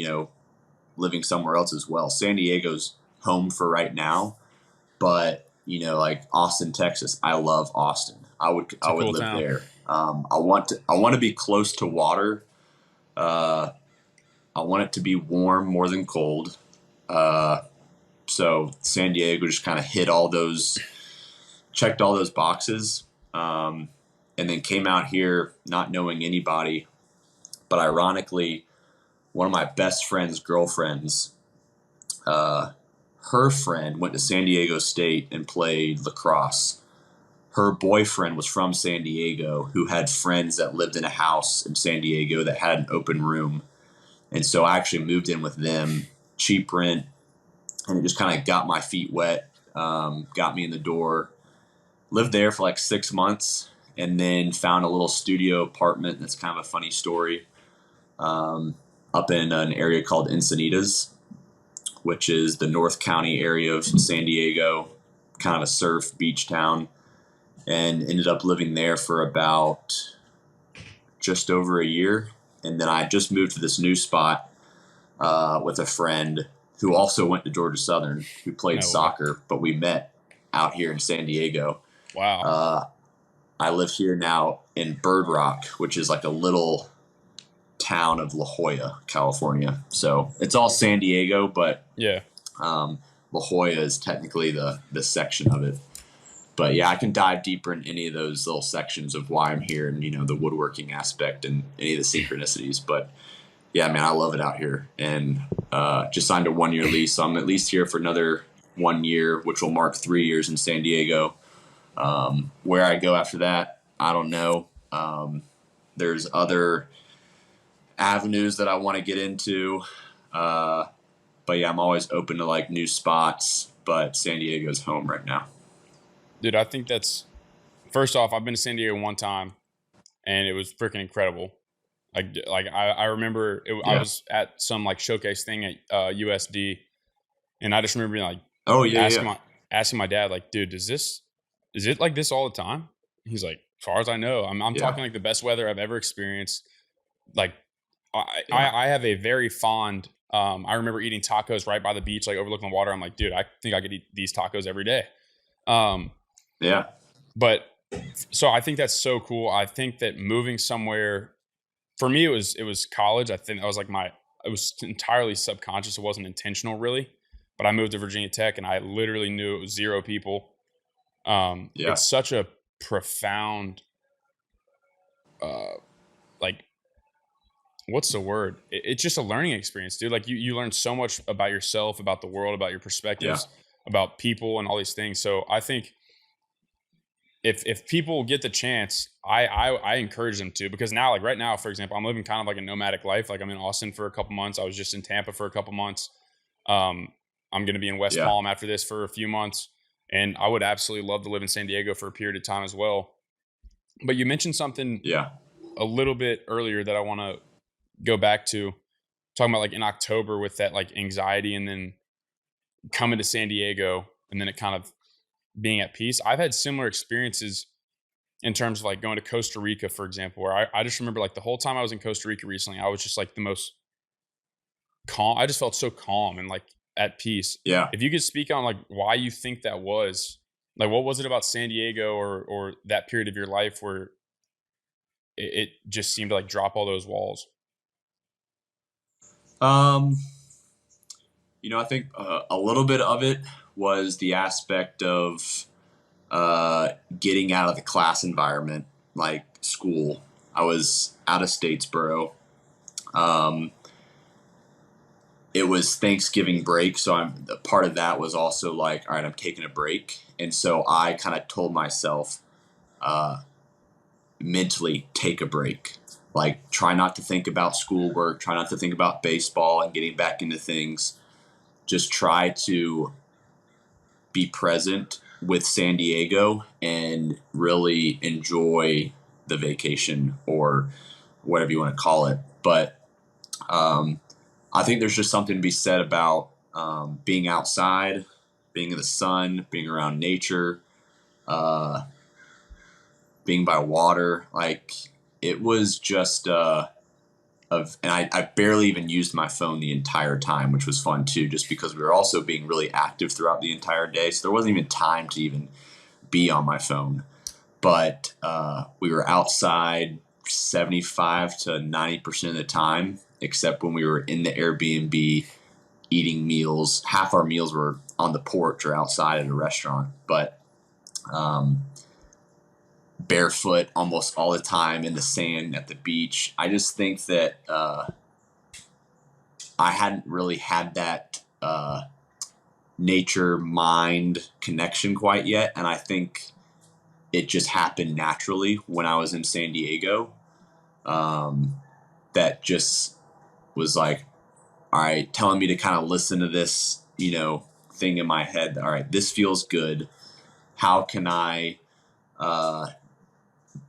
Speaker 2: living somewhere else as well. San Diego's home for right now, but, like Austin, Texas, I love Austin. I would
Speaker 1: cool
Speaker 2: live
Speaker 1: town.
Speaker 2: there. I want to be close to water. I want it to be warm more than cold. So San Diego just kind of checked all those boxes, and then came out here not knowing anybody. But ironically, one of my best friend's girlfriends, her friend went to San Diego State and played lacrosse. Her boyfriend was from San Diego, who had friends that lived in a house in San Diego that had an open room. And so I actually moved in with them, cheap rent, and it just kind of got my feet wet, got me in the door. Lived there for like 6 months, and then found a little studio apartment. That's kind of a funny story. Up in an area called Encinitas, which is the North County area of San Diego, kind of a surf beach town, and ended up living there for about just over a year. And then I just moved to this new spot with a friend who also went to Georgia Southern, who played soccer, but we met out here in San Diego.
Speaker 1: Wow.
Speaker 2: I live here now in Bird Rock, which is like a little town of La Jolla, California. So it's all San Diego, but
Speaker 1: Yeah.
Speaker 2: La Jolla is technically the section of it. But yeah, I can dive deeper in any of those little sections of why I'm here and, the woodworking aspect and any of the synchronicities. But yeah, man, I love it out here. And just signed a 1-year lease. So I'm at least here for another 1 year, which will mark 3 years in San Diego. Where I go after that, I don't know. There's other avenues that I want to get into. But yeah, I'm always open to like new spots. but San Diego's home right now.
Speaker 1: Dude, I think that's, first off, I've been to San Diego one time and it was freaking incredible. Like I remember I was at some like showcase thing at USD, and I just remember being like, asking my dad, like, dude, is it like this all the time? He's like, as far as I know, I'm talking like the best weather I've ever experienced. Like, I have a very fond. I remember eating tacos right by the beach, like overlooking the water. I'm like, dude, I think I could eat these tacos every day. But so I think that's so cool. I think that moving somewhere, for me, it was college. I think I was like it was entirely subconscious. It wasn't intentional really, but I moved to Virginia Tech and I literally knew it was 0 people. It's such a profound, like, what's the word? It's just a learning experience, dude. Like you learn so much about yourself, about the world, about your perspectives, about people and all these things. So I think if people get the chance, I encourage them to, because now, like right now, for example, I'm living kind of like a nomadic life. Like I'm in Austin for a couple months. I was just in Tampa for a couple months. I'm going to be in West Palm after this for a few months. And I would absolutely love to live in San Diego for a period of time as well. But you mentioned something a little bit earlier that I want to go back to, talking about like in October with that like anxiety and then coming to San Diego and then it kind of being at peace. I've had similar experiences in terms of like going to Costa Rica, for example, where I just remember like the whole time I was in Costa Rica recently, I was just like the most calm. I just felt so calm and like at peace.
Speaker 2: Yeah.
Speaker 1: If you could speak on like why you think that was, like what was it about San Diego or that period of your life where it just seemed to like drop all those walls?
Speaker 2: I think a little bit of it was the aspect of getting out of the class environment, like school. I was out of Statesboro. It was Thanksgiving break, so part of that was also like, all right, I'm taking a break, and so I kind of told myself, mentally, take a break. Like, try not to think about schoolwork, try not to think about baseball and getting back into things. Just try to be present with San Diego and really enjoy the vacation or whatever you want to call it. But I think there's just something to be said about being outside, being in the sun, being around nature, being by water. Like, it was just and I barely even used my phone the entire time, which was fun too, just because we were also being really active throughout the entire day. So there wasn't even time to even be on my phone. But we were outside 75 to 90% of the time, except when we were in the Airbnb eating meals. Half our meals were on the porch or outside at a restaurant. But barefoot almost all the time in the sand at the beach. I just think that I hadn't really had that nature mind connection quite yet, and I think it just happened naturally when I was in San Diego. That just was like, all right, telling me to kind of listen to this, thing in my head. All right, this feels good. How can I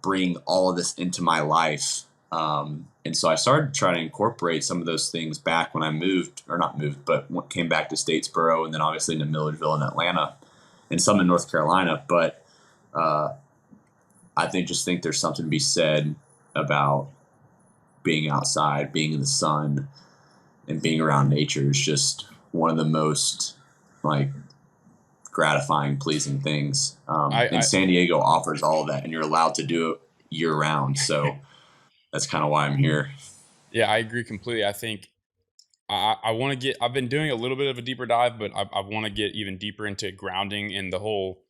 Speaker 2: bring all of this into my life? And so I started trying to incorporate some of those things back when I came back to Statesboro, and then obviously into Milledgeville and Atlanta and some in North Carolina. But I think there's something to be said about being outside, being in the sun, and being around nature is just one of the most like gratifying, pleasing things. And San Diego offers all of that, and you're allowed to do it year round. So that's kind of why I'm here.
Speaker 1: Yeah, I agree completely. I think I want to I've been doing a little bit of a deeper dive, but I want to get even deeper into grounding and the whole,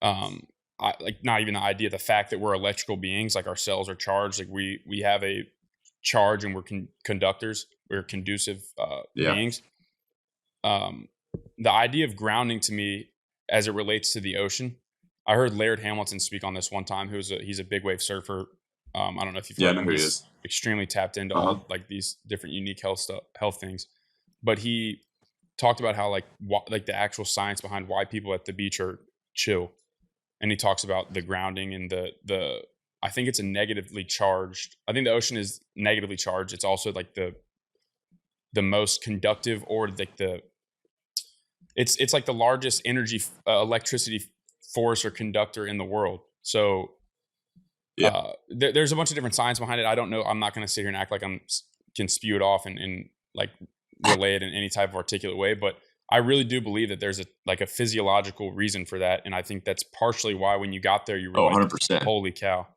Speaker 1: like not even the idea, the fact that we're electrical beings, like our cells are charged. Like we have a charge and we're conductors, we're conducive beings. The idea of grounding to me as it relates to the ocean, I heard Laird Hamilton speak on this one time. He's a big wave surfer. I don't know if you've heard him. He's extremely tapped into all like these different unique health things. But he talked about how like like the actual science behind why people at the beach are chill, and he talks about the grounding and the I think it's a negatively charged. I think the ocean is negatively charged. It's also like the most conductive, or like it's like the largest energy electricity force or conductor in the world. So
Speaker 2: Yeah.
Speaker 1: there's a bunch of different science behind it. I don't know. I'm not going to sit here and act like can spew it off and like relay it in any type of articulate way, but I really do believe that there's a physiological reason for that. And I think that's partially why when you got there, you were
Speaker 2: 100%.
Speaker 1: holy cow.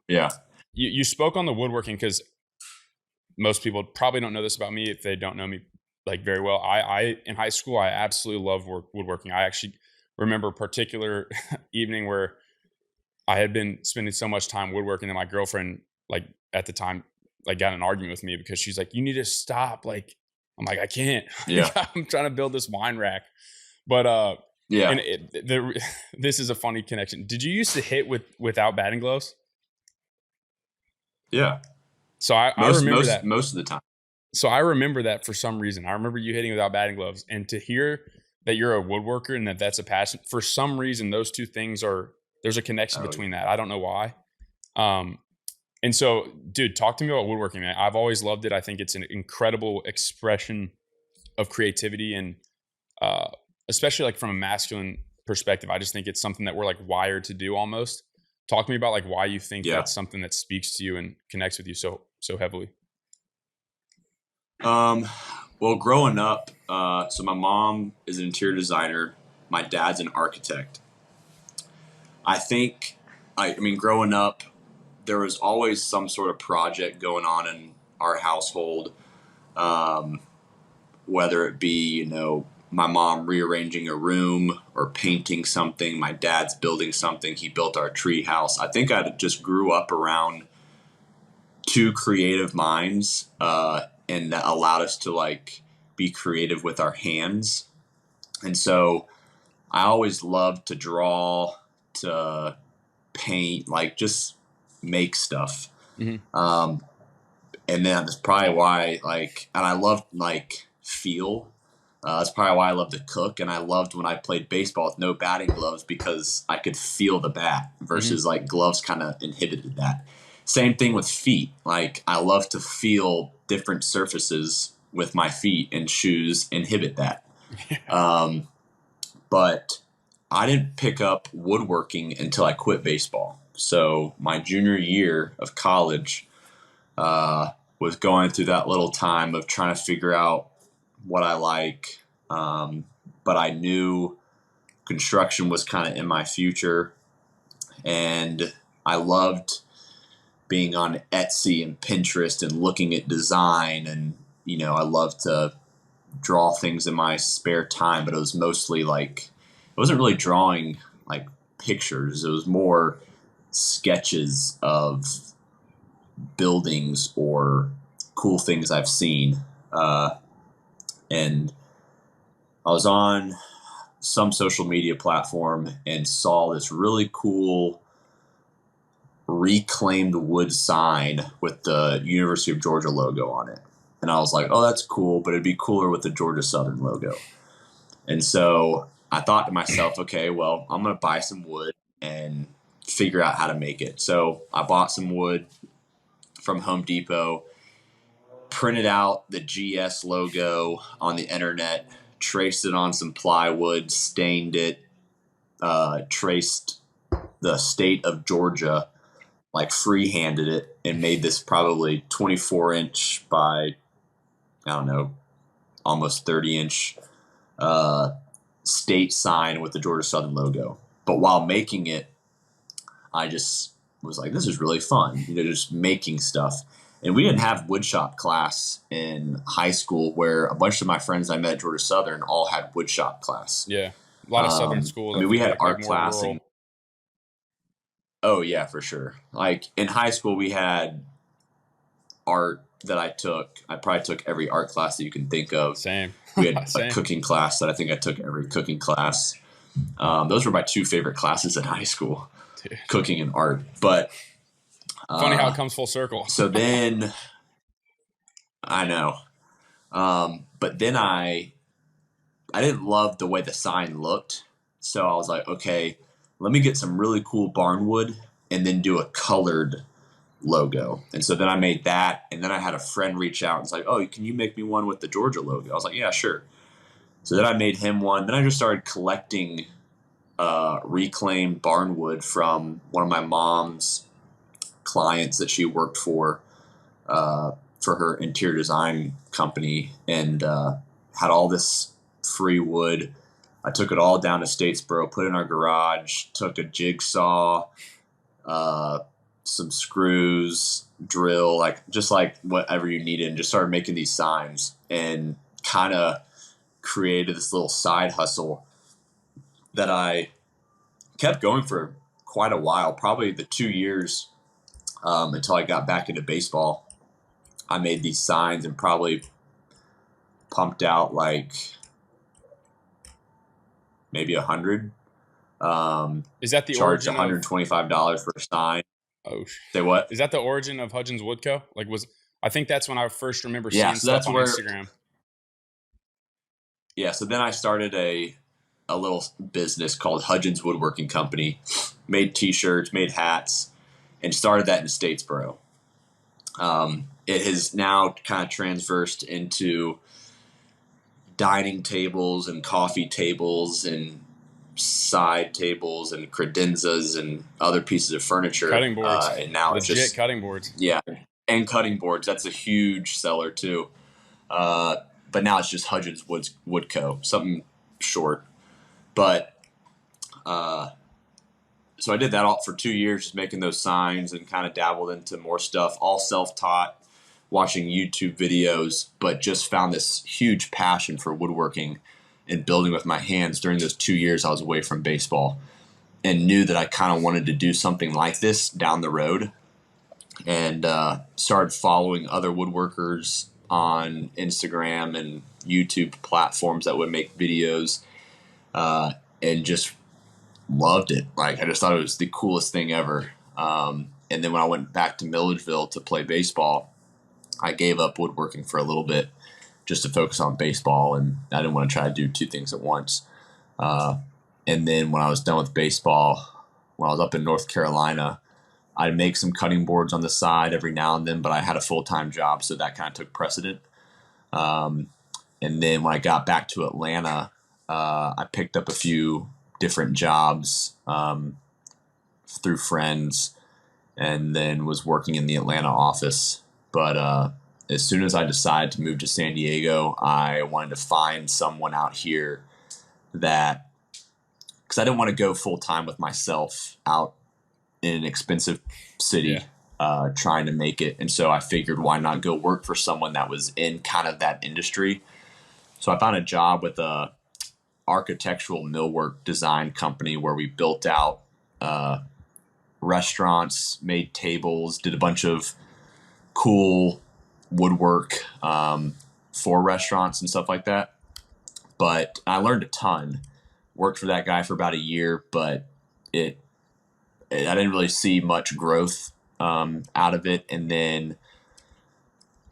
Speaker 2: Yeah.
Speaker 1: You spoke on the woodworking, because most people probably don't know this about me if they don't know me like very well. I in high school, I absolutely loved woodworking. I actually remember a particular evening where I had been spending so much time woodworking that my girlfriend, like at the time, like got in an argument with me because she's like, "You need to stop." Like, I'm like, "I can't."
Speaker 2: Yeah.
Speaker 1: I'm trying to build this wine rack, but
Speaker 2: Yeah.
Speaker 1: and this is a funny connection. Did you used to hit without batting gloves?
Speaker 2: Yeah.
Speaker 1: So I remember that
Speaker 2: most of the time.
Speaker 1: So I remember that for some reason. I remember you hitting without batting gloves, and to hear that you're a woodworker and that's a passion, for some reason, those two things there's a connection between that. I don't know why. And so, dude, talk to me about woodworking, man. I've always loved it. I think it's an incredible expression of creativity, and especially like from a masculine perspective, I just think it's something that we're like wired to do almost. Talk to me about like why you think that's something that speaks to you and connects with you so heavily.
Speaker 2: Well, growing up, so my mom is an interior designer. My dad's an architect. I mean, growing up, there was always some sort of project going on in our household. Whether it be, my mom rearranging a room or painting something, my dad's building something. He built our tree house. I think I just grew up around two creative minds, and that allowed us to like be creative with our hands. And so I always loved to draw, to paint, like just make stuff.
Speaker 1: Mm-hmm.
Speaker 2: And then that's probably why, and I loved feel. That's probably why I love to cook, and I loved when I played baseball with no batting gloves because I could feel the bat versus gloves kind of inhibited that. Same thing with feet. Like I love to feel different surfaces with my feet, and shoes inhibit that. But I didn't pick up woodworking until I quit baseball. So my junior year of college was going through that little time of trying to figure out what I like. But I knew construction was kind of in my future, and I loved being on Etsy and Pinterest and looking at design, and I love to draw things in my spare time, but it was mostly it wasn't really drawing like pictures. It was more sketches of buildings or cool things I've seen. And I was on some social media platform and saw this really cool reclaimed wood sign with the University of Georgia logo on it. And I was like, oh, that's cool, but it'd be cooler with the Georgia Southern logo. And so I thought to myself, okay, well, I'm going to buy some wood and figure out how to make it. So I bought some wood from Home Depot, printed out the GS logo on the internet, traced it on some plywood, stained it, traced the state of Georgia, free-handed it, and made this probably 24-inch by, I don't know, almost 30-inch state sign with the Georgia Southern logo. But while making it, I just was like, this is really fun, just making stuff. And we didn't have woodshop class in high school, where a bunch of my friends I met at Georgia Southern all had woodshop class.
Speaker 1: Yeah. A lot of Southern schools.
Speaker 2: I mean, we had art class. Oh, yeah, for sure. In high school, we had art that I took. I probably took every art class that you can think of.
Speaker 1: Same.
Speaker 2: We had a cooking class that I think I took every cooking class. Those were my two favorite classes in high school, dude. Cooking and art. But
Speaker 1: funny how it comes full circle.
Speaker 2: So then, I know. But then I didn't love the way the sign looked. So I was like, okay, let me get some really cool barnwood and then do a colored logo. And so then I made that. And then I had a friend reach out and was like, oh, can you make me one with the Georgia logo? I was like, yeah, sure. So then I made him one. Then I just started collecting reclaimed barnwood from one of my mom's clients that she worked for her interior design company, and had all this free wood. I took it all down to Statesboro, put it in our garage, took a jigsaw, some screws, drill, just like whatever you needed, and just started making these signs and kind of created this little side hustle that I kept going for quite a while, probably the 2 years until I got back into baseball. I made these signs and probably pumped out like maybe 100.
Speaker 1: Is that the
Speaker 2: Charged
Speaker 1: origin
Speaker 2: $125 for a sign.
Speaker 1: Oh,
Speaker 2: Say what?
Speaker 1: is that the origin of Hudgins Wood Co? I think that's when I first remember
Speaker 2: Yeah,
Speaker 1: seeing
Speaker 2: so
Speaker 1: stuff
Speaker 2: that's
Speaker 1: on
Speaker 2: where.
Speaker 1: Instagram.
Speaker 2: Yeah, so then I started a little business called Hudgins Woodworking Company. Made T-shirts, made hats, and started that in Statesboro. It has now kind of transversed into dining tables and coffee tables and side tables and credenzas and other pieces of furniture.
Speaker 1: Cutting boards.
Speaker 2: And now
Speaker 1: Legit
Speaker 2: it's just
Speaker 1: cutting boards.
Speaker 2: Yeah, and cutting boards. That's a huge seller too. But now it's just Hudgins Wood Co. Something short. But so I did that all for 2 years, just making those signs and kind of dabbled into more stuff, all self-taught, watching YouTube videos, but just found this huge passion for woodworking and building with my hands during those 2 years I was away from baseball, and knew that I kind of wanted to do something like this down the road, and started following other woodworkers on Instagram and YouTube platforms that would make videos, and just loved it. Like, I just thought it was the coolest thing ever. And then when I went back to Milledgeville to play baseball, I gave up woodworking for a little bit just to focus on baseball, and I didn't want to try to do two things at once. And then when I was done with baseball, when I was up in North Carolina, I'd make some cutting boards on the side every now and then, but I had a full-time job, so that kind of took precedent. And then when I got back to Atlanta, I picked up a few different jobs through friends, and then was working in the Atlanta office. But as soon as I decided to move to San Diego, I wanted to find someone out here that, because I didn't want to go full time with myself out in an expensive city, trying to make it. And so I figured, why not go work for someone that was in kind of that industry? So I found a job with a architectural millwork design company where we built out restaurants, made tables, did a bunch of cool woodwork for restaurants and stuff like that. But I learned a ton. Worked for that guy for about a year, but I didn't really see much growth out of it. And then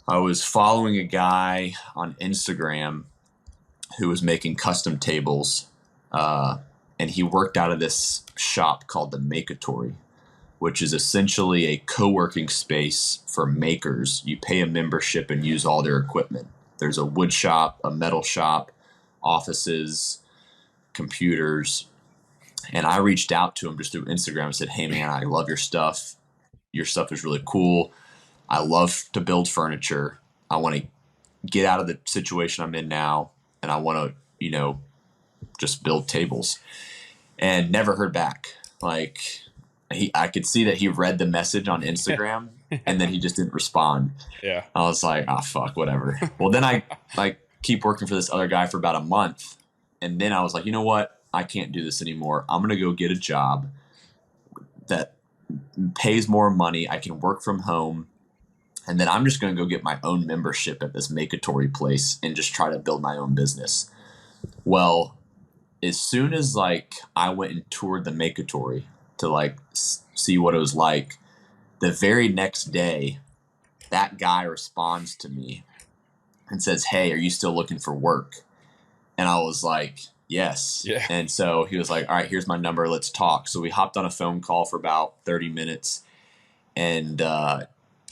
Speaker 2: I was following a guy on Instagram who was making custom tables, and he worked out of this shop called the Makatory, which is essentially a co-working space for makers. You pay a membership and use all their equipment. There's a wood shop, a metal shop, offices, computers. And I reached out to him just through Instagram and said, hey man, I love your stuff. Your stuff is really cool. I love to build furniture. I want to get out of the situation I'm in now, and I want to, just build tables. And never heard back. Like, I could see that he read the message on Instagram and then he just didn't respond.
Speaker 1: Yeah.
Speaker 2: I was like, oh fuck, whatever. Well, then I keep working for this other guy for about a month, and then I was like, you know what? I can't do this anymore. I'm gonna go get a job that pays more money. I can work from home, and then I'm just gonna go get my own membership at this Makatory place and just try to build my own business. Well, as soon as I went and toured the Makatory to see what it was like, the very next day, that guy responds to me and says, "Hey, are you still looking for work?" And I was like, "Yes."
Speaker 1: Yeah.
Speaker 2: And so he was like, "All right, here's my number. Let's talk." So we hopped on a phone call for about 30 minutes. And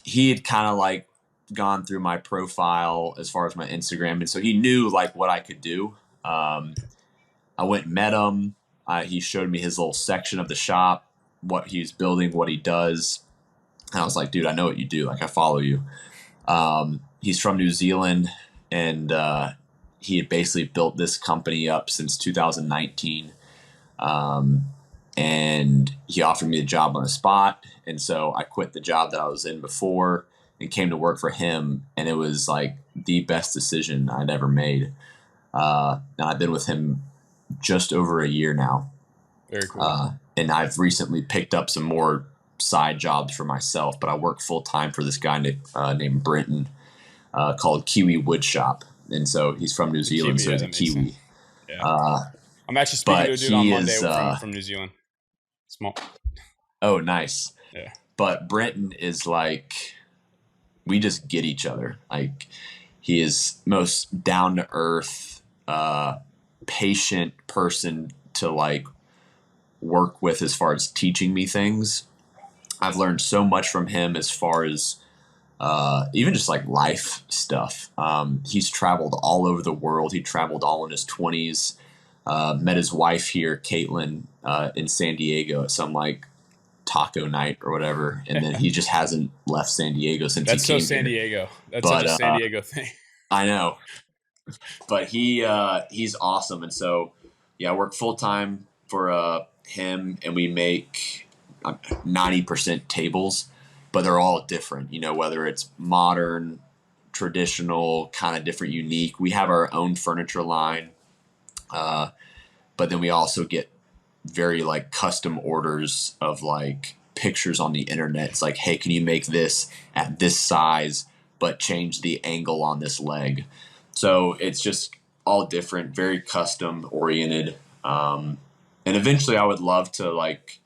Speaker 2: he had kind of like gone through my profile as far as my Instagram. And so he knew like what I could do. I went and met him. He showed me his little section of the shop, what he's building, what he does. And I was like, "Dude, I know what you do. Like, I follow you." He's from New Zealand, and he had basically built this company up since 2019. And he offered me a job on the spot. And so I quit the job that I was in before and came to work for him. And it was like the best decision I'd ever made. And I've been with him just over a year now.
Speaker 1: Very cool.
Speaker 2: And I've recently picked up some more side jobs for myself, but I work full time for this guy named Brenton, called Kiwi Wood Shop. And so he's from New Zealand, so he's a Kiwi.
Speaker 1: Yeah. I'm actually speaking to a dude on Monday from New Zealand. Small.
Speaker 2: Oh, nice.
Speaker 1: Yeah.
Speaker 2: But Brenton is like, we just get each other. Like, he is most down to earth, patient person to like work with as far as teaching me things. I've learned so much from him as far as even just like life stuff. He's traveled all over the world. He traveled all in his 20s. Met his wife here, Caitlin, in San Diego at some like taco night or whatever, and then he just hasn't left San Diego since
Speaker 1: That's
Speaker 2: he came
Speaker 1: so San
Speaker 2: here.
Speaker 1: Diego. That's such a San Diego thing.
Speaker 2: I know, but he's awesome, and so yeah, I work full time for him, and we make 90% tables, but they're all different. You know, whether it's modern, traditional, kind of different, unique. We have our own furniture line. But then we also get very like custom orders of like pictures on the internet. It's like, "Hey, can you make this at this size, but change the angle on this leg?" So it's just all different, very custom oriented. And eventually I would love to like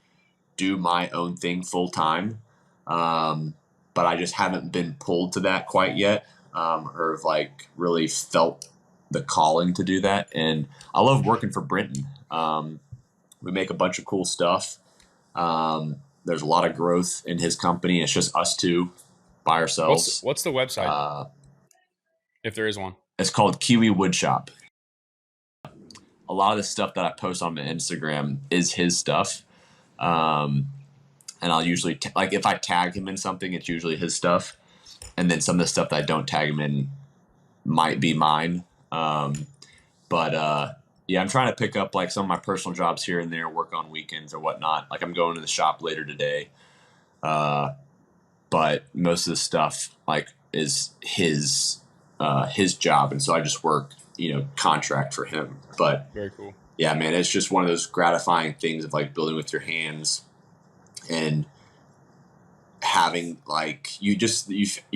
Speaker 2: do my own thing full time. But I just haven't been pulled to that quite yet, or have like really felt the calling to do that. And I love working for Brenton. We make a bunch of cool stuff. There's a lot of growth in his company. It's just us two by ourselves.
Speaker 1: What's the website? If there is one.
Speaker 2: It's called Kiwi Wood Shop. A lot of the stuff that I post on my Instagram is his stuff. And I'll usually, like if I tag him in something, it's usually his stuff. And then some of the stuff that I don't tag him in might be mine. Yeah, I'm trying to pick up like some of my personal jobs here and there, work on weekends or whatnot. Like I'm going to the shop later today. But most of the stuff like is his job. And so I just work, contract for him. But
Speaker 1: very cool.
Speaker 2: Yeah, man, it's just one of those gratifying things of like building with your hands and having like, you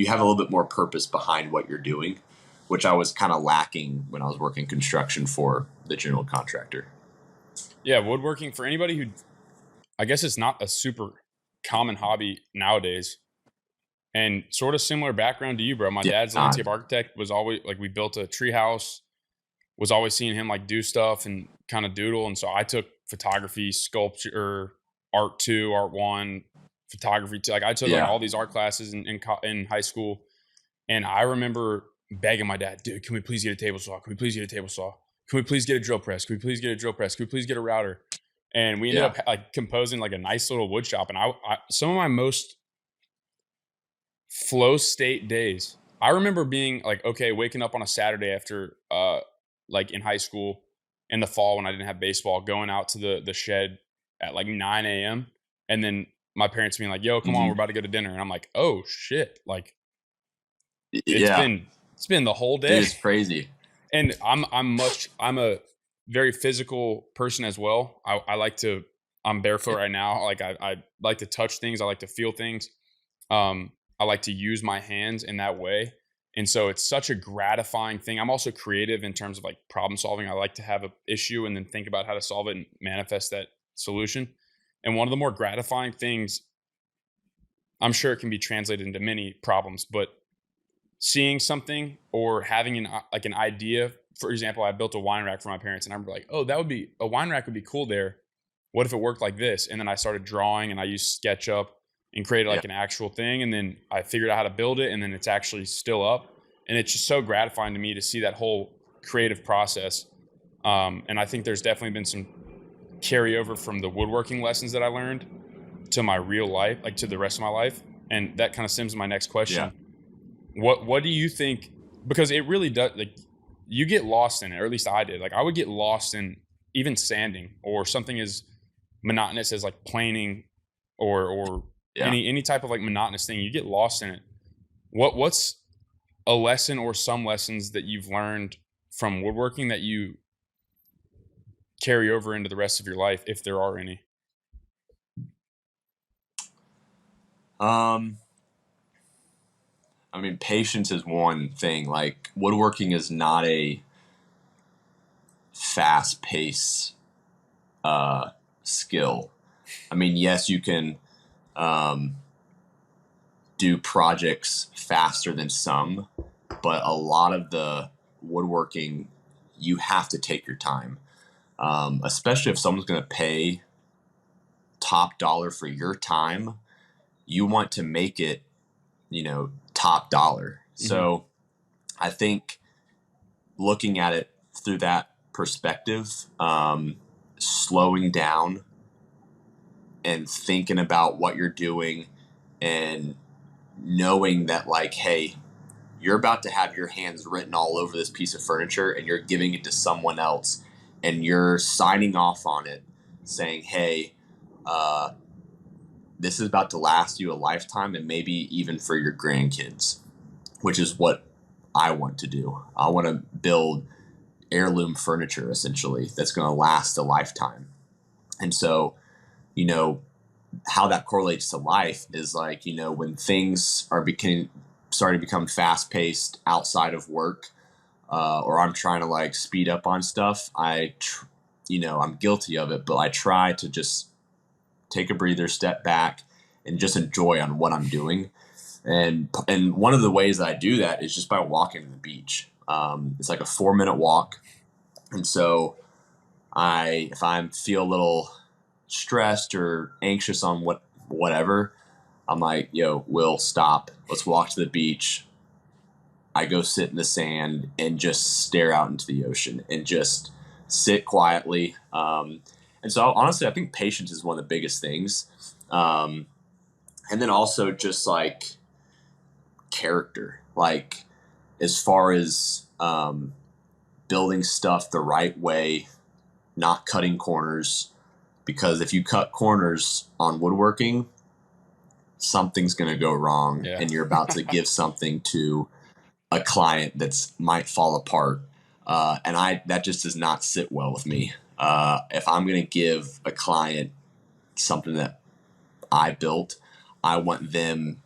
Speaker 2: have a little bit more purpose behind what you're doing, which I was kind of lacking when I was working construction for the general contractor.
Speaker 1: Yeah, woodworking, for anybody who, I guess it's not a super common hobby nowadays, and sort of similar background to you, bro. My dad's a landscape architect, was always like, we built a tree house, was always seeing him like do stuff and kind of doodle. And so I took photography, sculpture, art 2, art 1, photography 2. Like I took like all these art classes in high school. And I remember begging my dad, "Dude, can we please get a table saw? Can we please get a table saw? Can we please get a drill press? Can we please get a drill press? Can we please get a router?" And we ended up like composing like a nice little wood shop. And I some of my most flow state days, I remember being like, okay, waking up on a Saturday after like in high school in the fall when I didn't have baseball, going out to the shed at like 9 a.m. And then my parents being like, "Yo, come on, we're about to go to dinner." And I'm like, "Oh shit." Like it's been the whole day.
Speaker 2: Dude, it's crazy.
Speaker 1: And I'm a very physical person as well. I'm barefoot right now. Like I like to touch things. I like to feel things. I like to use my hands in that way. And so it's such a gratifying thing. I'm also creative in terms of like problem solving. I like to have an issue and then think about how to solve it and manifest that solution. And one of the more gratifying things, I'm sure it can be translated into many problems, but seeing something or having an idea. For example, I built a wine rack for my parents, and I'm like, oh, a wine rack would be cool there. What if it worked like this? And then I started drawing, and I used SketchUp and created
Speaker 2: Yeah.
Speaker 1: like an actual thing. And then I figured out how to build it, and then it's actually still up. And it's just so gratifying to me to see that whole creative process. And I think there's definitely been some carryover from the woodworking lessons that I learned to my real life, like to the rest of my life. And that kind of stems to my next question.
Speaker 2: Yeah.
Speaker 1: What do you think? Because it really does, like, you get lost in it, or at least I did. Like, I would get lost in even sanding or something as monotonous as like planing or any type of like monotonous thing. You get lost in it. What's a lesson or some lessons that you've learned from woodworking that you carry over into the rest of your life, if there are any?
Speaker 2: I mean, patience is one thing. Like, woodworking is not a fast pace skill. I mean, yes, you can do projects faster than some, but a lot of the woodworking, you have to take your time, especially if someone's going to pay top dollar for your time. You want to make it, top dollar.
Speaker 1: Mm-hmm.
Speaker 2: So I think looking at it through that perspective, slowing down and thinking about what you're doing and knowing that, like, hey, you're about to have your hands written all over this piece of furniture and you're giving it to someone else and you're signing off on it saying, hey, this is about to last you a lifetime and maybe even for your grandkids, which is what I want to do. I want to build heirloom furniture, essentially, that's going to last a lifetime. And so, how that correlates to life is like, when things are starting to become fast paced outside of work, or I'm trying to like speed up on stuff, I'm guilty of it, but I try to just take a breather, step back, and just enjoy on what I'm doing. And one of the ways that I do that is just by walking to the beach. It's like a 4-minute walk. And so if I feel a little stressed or anxious on whatever, I'm like, yo, Will, stop. Let's walk to the beach. I go sit in the sand and just stare out into the ocean and just sit quietly. And so honestly, I think patience is one of the biggest things. And then also just like character, like as far as building stuff the right way, not cutting corners, because if you cut corners on woodworking, something's going to go wrong and you're about to give something to a client that's might fall apart. And that just does not sit well with me. If I'm going to give a client something that I built, I want them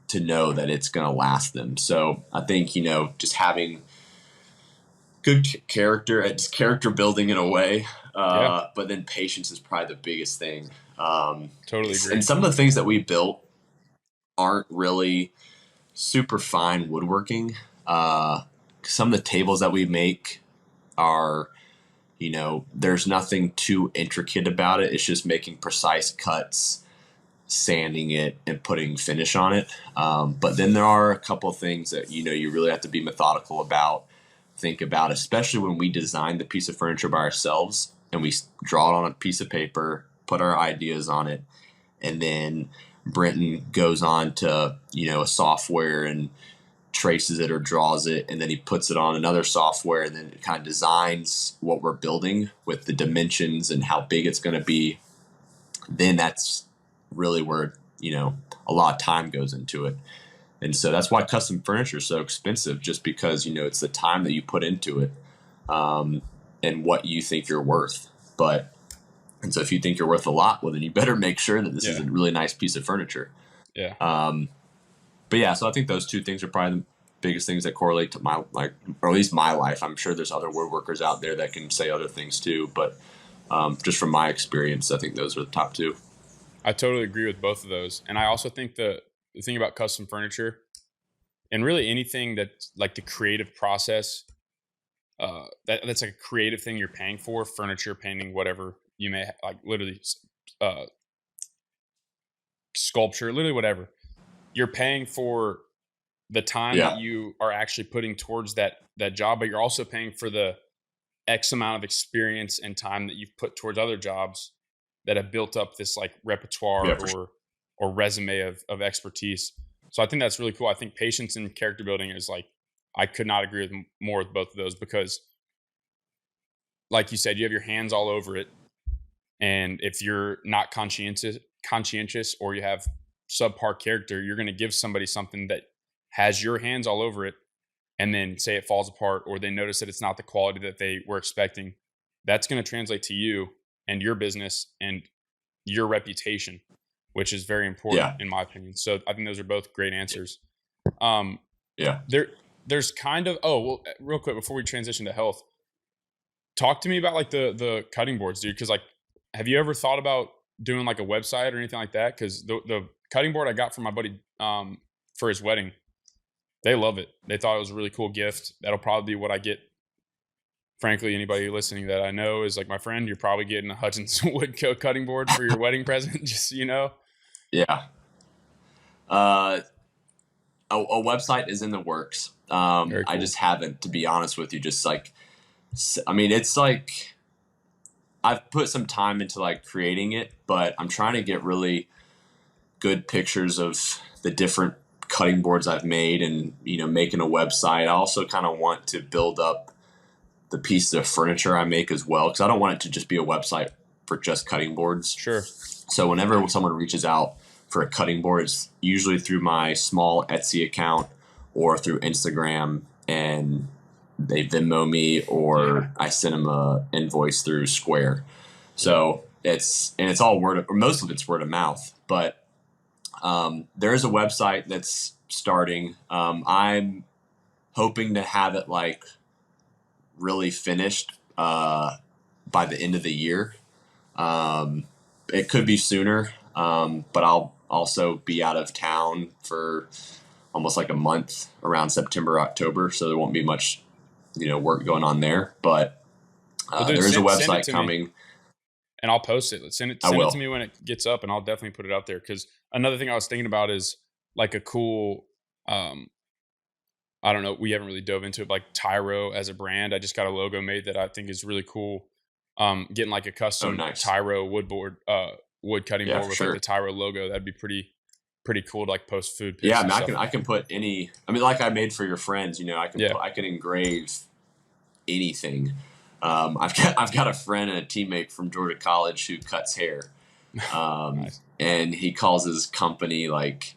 Speaker 2: to know that it's going to last them. So I think, just having good character, it's character building in a way. But then patience is probably the biggest thing.
Speaker 1: Totally agree.
Speaker 2: And some of the things that we built aren't really super fine woodworking. Some of the tables that we make are, there's nothing too intricate about it. It's just making precise cuts, sanding it, and putting finish on it. But then there are a couple of things that, you really have to be methodical about, think about, especially when we design the piece of furniture by ourselves and we draw it on a piece of paper, put our ideas on it, and then Brenton goes on to, a software and traces it or draws it, and then he puts it on another software, and then it kind of designs what we're building with the dimensions and how big it's going to be. Then that's really where, a lot of time goes into it. And so that's why custom furniture is so expensive, just because, it's the time that you put into it, and what you think you're worth. And so if you think you're worth a lot, well, then you better make sure that this is a really nice piece of furniture.
Speaker 1: Yeah.
Speaker 2: But yeah, so I think those two things are probably the biggest things that correlate to my, or at least my life. I'm sure there's other woodworkers out there that can say other things too, but just from my experience, I think those are the top two.
Speaker 1: I totally agree with both of those. And I also think the thing about custom furniture and really anything that's like the creative process, that's like a creative thing you're paying for, furniture, painting, whatever you may like, literally uh, sculpture, literally whatever. You're paying for the time that
Speaker 2: Yeah.
Speaker 1: you are actually putting towards that job, but you're also paying for the X amount of experience and time that you've put towards other jobs that have built up this like repertoire
Speaker 2: Yeah, for sure.
Speaker 1: or resume of expertise. So I think that's really cool. I think patience and character building is like, I could not agree with more with both of those, because like you said, you have your hands all over it. And if you're not conscientious or you have subpar character, you're going to give somebody something that has your hands all over it, and then say it falls apart, or they notice that it's not the quality that they were expecting. That's going to translate to you and your business and your reputation, which is very important in my opinion. So I think those are both great answers.
Speaker 2: Yeah.
Speaker 1: There's kind of, real quick before we transition to health, talk to me about like the cutting boards, dude. Cause like, have you ever thought about doing like a website or anything like that? Cause the cutting board I got from my buddy, for his wedding, they love it. They thought it was a really cool gift. That'll probably be what I get. Frankly, anybody listening that I know is like my friend, you're probably getting a Hudgins Wood Co cutting board for your wedding present, just so you know.
Speaker 2: Yeah. A website is in the works.
Speaker 1: Cool.
Speaker 2: I just haven't, to be honest with you, just like, I mean, it's like, I've put some time into like creating it, but I'm trying to get really good pictures of the different cutting boards I've made and, making a website. I also kind of want to build up the pieces of furniture I make as well, because I don't want it to just be a website for just cutting boards.
Speaker 1: Sure.
Speaker 2: So whenever someone reaches out for a cutting board, it's usually through my small Etsy account or through Instagram, and they Venmo me, or I send them a invoice through Square. So it's all most of it's word of mouth, but there is a website that's starting. I'm hoping to have it like really finished by the end of the year. It could be sooner, but I'll also be out of town for almost like a month around September, October, so there won't be much work going on there. But there is a website coming,
Speaker 1: and I'll post it. Send it to me when it gets up, and I'll definitely put it out there. Because another thing I was thinking about is like a cool, I don't know, we haven't really dove into it, like Tyro as a brand. I just got a logo made that I think is really cool. Getting like a custom Tyro wood cutting board with like the Tyro logo. That'd be pretty cool to like post food pics.
Speaker 2: Yeah, I can put any. I mean, like I made for your friends. I can engrave anything. I've got a friend and a teammate from Georgia College who cuts hair, nice. And he calls his company like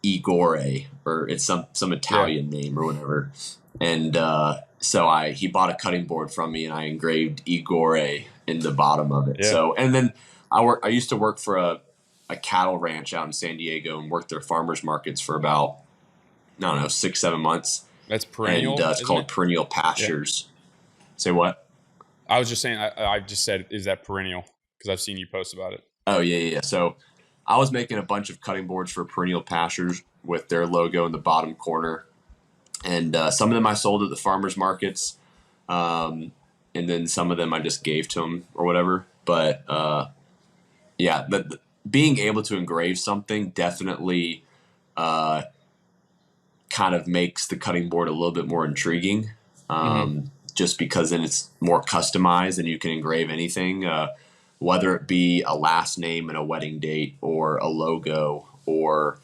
Speaker 2: Igore, or it's some Italian name or whatever. And so he bought a cutting board from me, and I engraved Igore in the bottom of it. Yeah. So, and then I used to work for a cattle ranch out in San Diego and worked their farmers markets for about, I don't know, 6-7 months.
Speaker 1: That's perennial.
Speaker 2: And it's called Perennial Pastures. Yeah. Say what?
Speaker 1: I was just saying, I just said, is that perennial? Because I've seen you post about it.
Speaker 2: Oh, yeah. So I was making a bunch of cutting boards for Perennial Pastures with their logo in the bottom corner. And some of them I sold at the farmers markets. And then some of them I just gave to them or whatever. But being able to engrave something definitely kind of makes the cutting board a little bit more intriguing. Just because then it's more customized and you can engrave anything, whether it be a last name and a wedding date, or a logo, or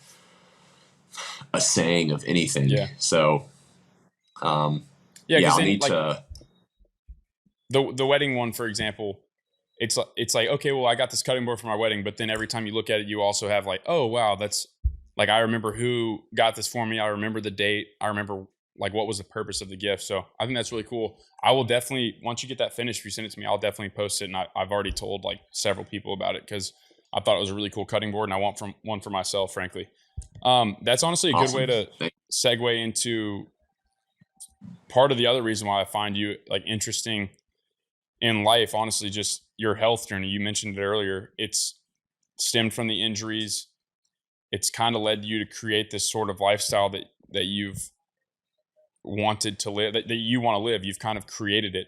Speaker 2: a saying of anything. Yeah. So, I'll need to.
Speaker 1: The wedding one, for example, it's like, okay, well, I got this cutting board for my wedding, but then every time you look at it, you also have like, oh wow, that's like, I remember who got this for me. I remember the date. I remember like what was the purpose of the gift. So I think that's really cool. I will definitely, once you get that finished, if you send it to me, I'll definitely post it. And I've already told like several people about it, because I thought it was a really cool cutting board, and I want one for myself, frankly. That's honestly a good way to segue into part of the other reason why I find you like interesting in life. Honestly, just your health journey. You mentioned it earlier. It's stemmed from the injuries. It's kind of led you to create this sort of lifestyle that you've wanted to live, that you want to live. You've kind of created it.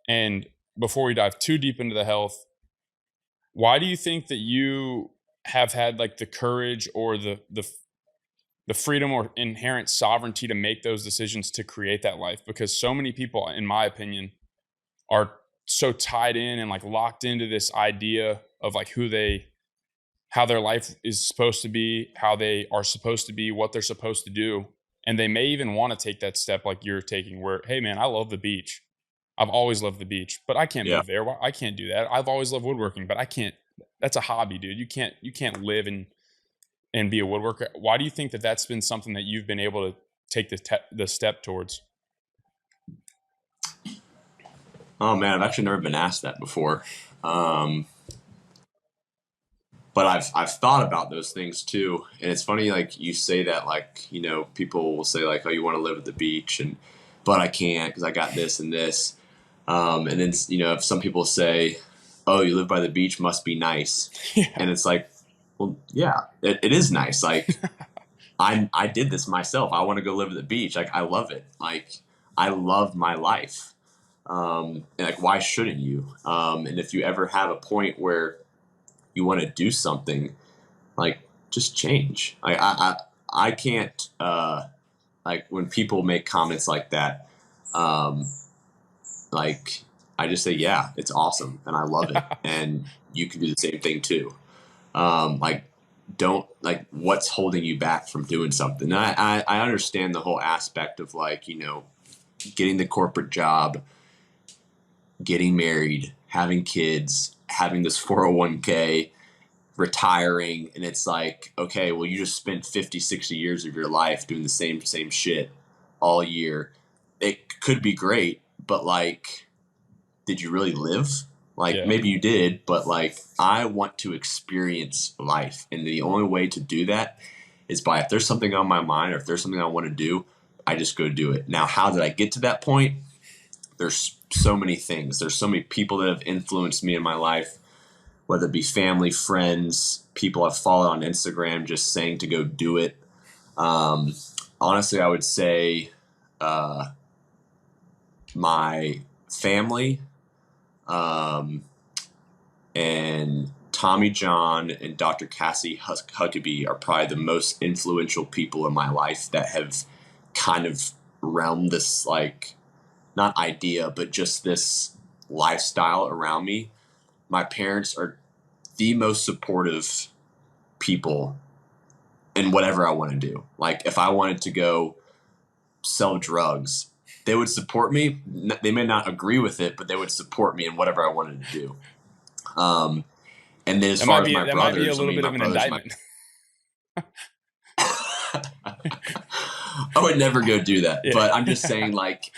Speaker 1: And before we dive too deep into the health, why do you think that you have had like the courage or the freedom or inherent sovereignty to make those decisions to create that life? Because so many people, in my opinion, are so tied in and like locked into this idea of like how their life is supposed to be, how they are supposed to be, what they're supposed to do. And they may even want to take that step like you're taking where, hey man, I love the beach. I've always loved the beach, but I can't
Speaker 2: Yeah.
Speaker 1: move there. I can't do that. I've always loved woodworking, but I can't. That's a hobby, dude. You can't live and be a woodworker. Why do you think that that's been something that you've been able to take the step towards?
Speaker 2: Oh man, I've actually never been asked that before. But I've thought about those things too. And it's funny, like you say that, like, you know, people will say like, oh, you want to live at the beach, but I can't because I got this and this. And then, you know, if some people say, oh, you live by the beach, must be nice.
Speaker 1: Yeah.
Speaker 2: And it's like, well, yeah, it is nice. Like I did this myself. I want to go live at the beach. Like I love it. Like I love my life. And like, why shouldn't you? And if you ever have a point where you want to do something, like just change. I can't, like when people make comments like that, like I just say, yeah, it's awesome and I love it. And you can do the same thing too. Like don't like what's holding you back from doing something. And I understand the whole aspect of like, you know, getting the corporate job, getting married, having kids, having this 401k, retiring, and it's like, okay, well, you just spent 50, 60 years of your life doing the same shit all year. It could be great, but like, did you really live? Like,
Speaker 1: Yeah.
Speaker 2: maybe you did, but like, I want to experience life. And the only way to do that is by, if there's something on my mind or if there's something I want to do, I just go do it. Now, how did I get to that point? There's so many things. There's so many people that have influenced me in my life, whether it be family, friends, people I've followed on Instagram, just saying to go do it. Honestly, I would say my family and Tommy John and Dr. Cassie Huckabee are probably the most influential people in my life that have kind of realmed this, like, not idea, but just this lifestyle around me. My parents are the most supportive people in whatever I want to do. Like if I wanted to go sell drugs, they would support me. They may not agree with it, but they would support me in whatever I wanted to do. And then as far as my brothers,
Speaker 1: might be a little bit of an indictment.
Speaker 2: I would never go do that. Yeah. But I'm just saying, like,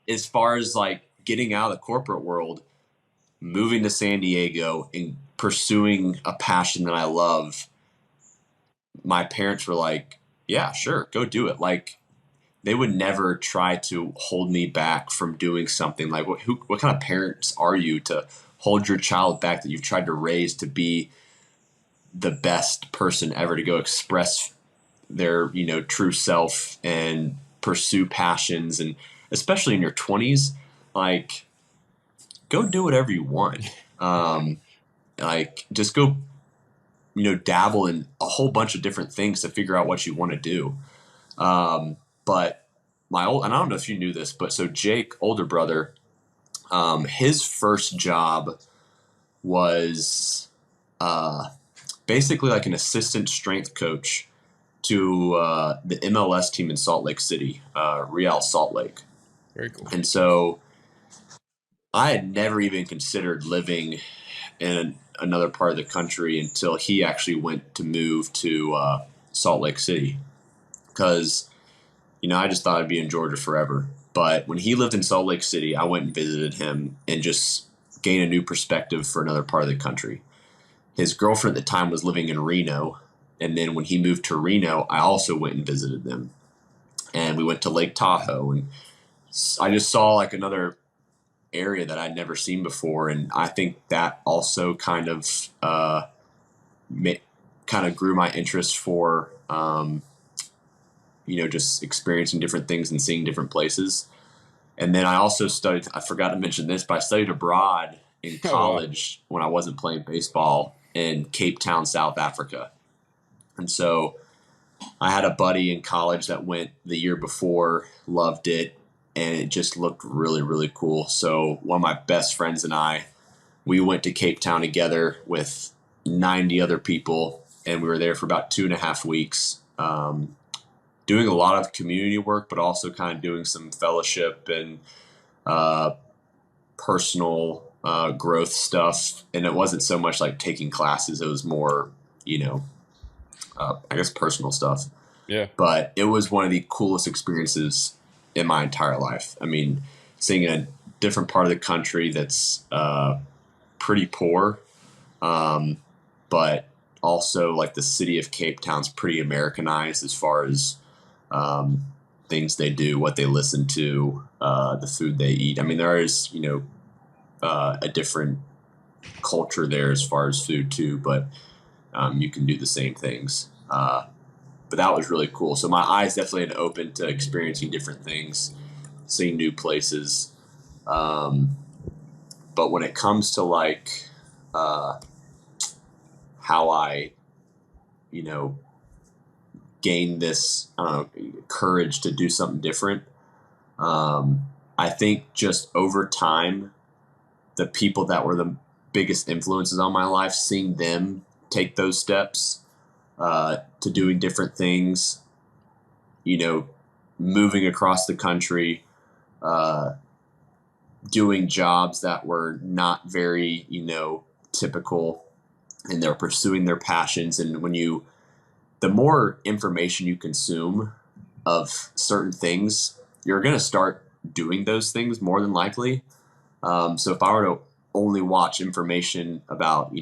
Speaker 2: as far as like getting out of the corporate world, moving to San Diego and pursuing a passion that I love, my parents were like, yeah, sure, go do it. Like, they would never try to hold me back from doing something. Like, what kind of parents are you to hold your child back that you've tried to raise to be the best person ever, to go express their, you know, true self and pursue passions? And especially in your 20s, like, go do whatever you want. Like, just go, you know, dabble in a whole bunch of different things to figure out what you want to do. But and I don't know if you knew this, but so Jake, older brother, his first job was basically like an assistant strength coach to the MLS team in Salt Lake City, Real Salt Lake.
Speaker 1: Very cool.
Speaker 2: And so I had never even considered living in another part of the country until he actually went to move to Salt Lake City, because, you know, I just thought I'd be in Georgia forever. But when he lived in Salt Lake City, I went and visited him and just gained a new perspective for another part of the country. His girlfriend at the time was living in Reno. And then when he moved to Reno, I also went and visited them. And we went to Lake Tahoe. And I just saw like another area that I'd never seen before. And I think that also kind of grew my interest for just experiencing different things and seeing different places. And then I also studied, I forgot to mention this, but I studied abroad in
Speaker 1: Oh, wow.
Speaker 2: college when I wasn't playing baseball in Cape Town, South Africa. And so I had a buddy in college that went the year before, loved it, and it just looked really, really cool. So one of my best friends and I, we went to Cape Town together with 90 other people, and we were there for about 2.5 weeks, doing a lot of community work, but also kind of doing some fellowship and personal growth stuff. And it wasn't so much like taking classes; it was more, I guess, personal stuff.
Speaker 1: Yeah.
Speaker 2: But it was one of the coolest experiences in my entire life. I mean, seeing a different part of the country that's pretty poor, but also like the city of Cape Town's pretty Americanized as far as things they do, what they listen to, the food they eat. I mean, there is, a different culture there as far as food too, but you can do the same things. But that was really cool. So my eyes definitely had opened to experiencing different things, seeing new places. But when it comes to like how I, gain this courage to do something different, I think just over time, the people that were the biggest influences on my life, seeing them take those steps to doing different things, moving across the country, doing jobs that were not very, typical, and they're pursuing their passions. And the more information you consume of certain things, you're going to start doing those things more than likely. So if I were to only watch information about,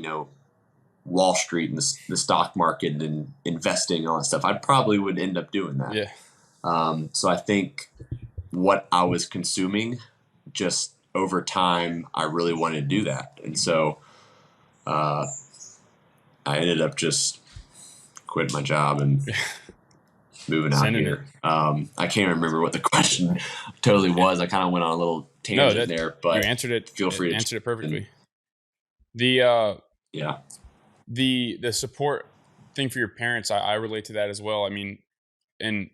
Speaker 2: Wall Street and the stock market and investing and all that stuff, I probably would end up doing that.
Speaker 1: Yeah.
Speaker 2: So I think what I was consuming, just over time, I really wanted to do that. And so I ended up just quitting my job and moving out
Speaker 1: Sending
Speaker 2: here. I can't remember what the question totally was. I kind of went on a little tangent there, but
Speaker 1: you answered it.
Speaker 2: Feel free to
Speaker 1: answered it perfectly. The
Speaker 2: yeah.
Speaker 1: the support thing for your parents, I relate to that as well. I mean, and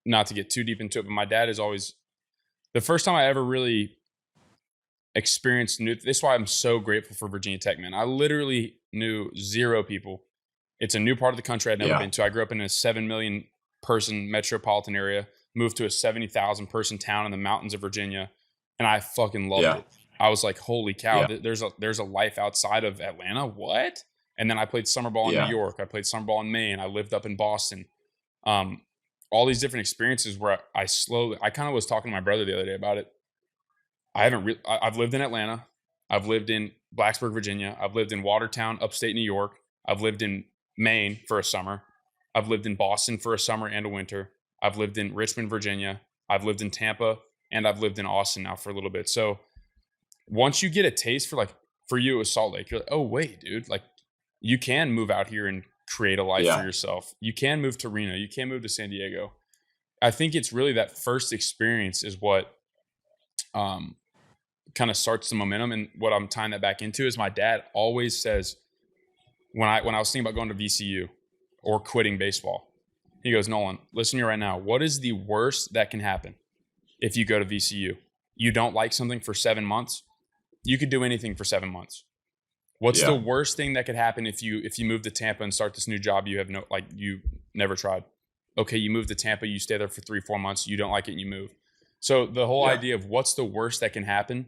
Speaker 1: not to get too deep into it, but my dad is always, the first time I ever really experienced this is why I'm so grateful for Virginia Tech, man. I literally knew 0 people. It's a new part of the country I'd never been to. I grew up in a 7 million person metropolitan area, moved to a 70,000 person town in the mountains of Virginia, and I fucking loved it. I was like, holy cow, there's a life outside of Atlanta. What? And then I played summer ball in New York. I played summer ball in Maine. I lived up in Boston. All these different experiences where I kind of was talking to my brother the other day about it. I've lived in Atlanta. I've lived in Blacksburg, Virginia. I've lived in Watertown, upstate New York. I've lived in Maine for a summer. I've lived in Boston for a summer and a winter. I've lived in Richmond, Virginia. I've lived in Tampa, and I've lived in Austin now for a little bit. So once you get a taste for you, it was Salt Lake. You're like, oh wait, dude, like you can move out here and create a life for yourself. You can move to Reno. You can move to San Diego. I think it's really that first experience is what kind of starts the momentum. And what I'm tying that back into is my dad always says, when I was thinking about going to VCU or quitting baseball, he goes, Nolan, listen to me right now. What is the worst that can happen if you go to VCU? You don't like something for 7 months. You could do anything for 7 months. What's the worst thing that could happen if you move to Tampa and start this new job you never tried? Okay, you move to Tampa, you stay there for 3-4 months, you don't like it, and you move. So the whole idea of what's the worst that can happen,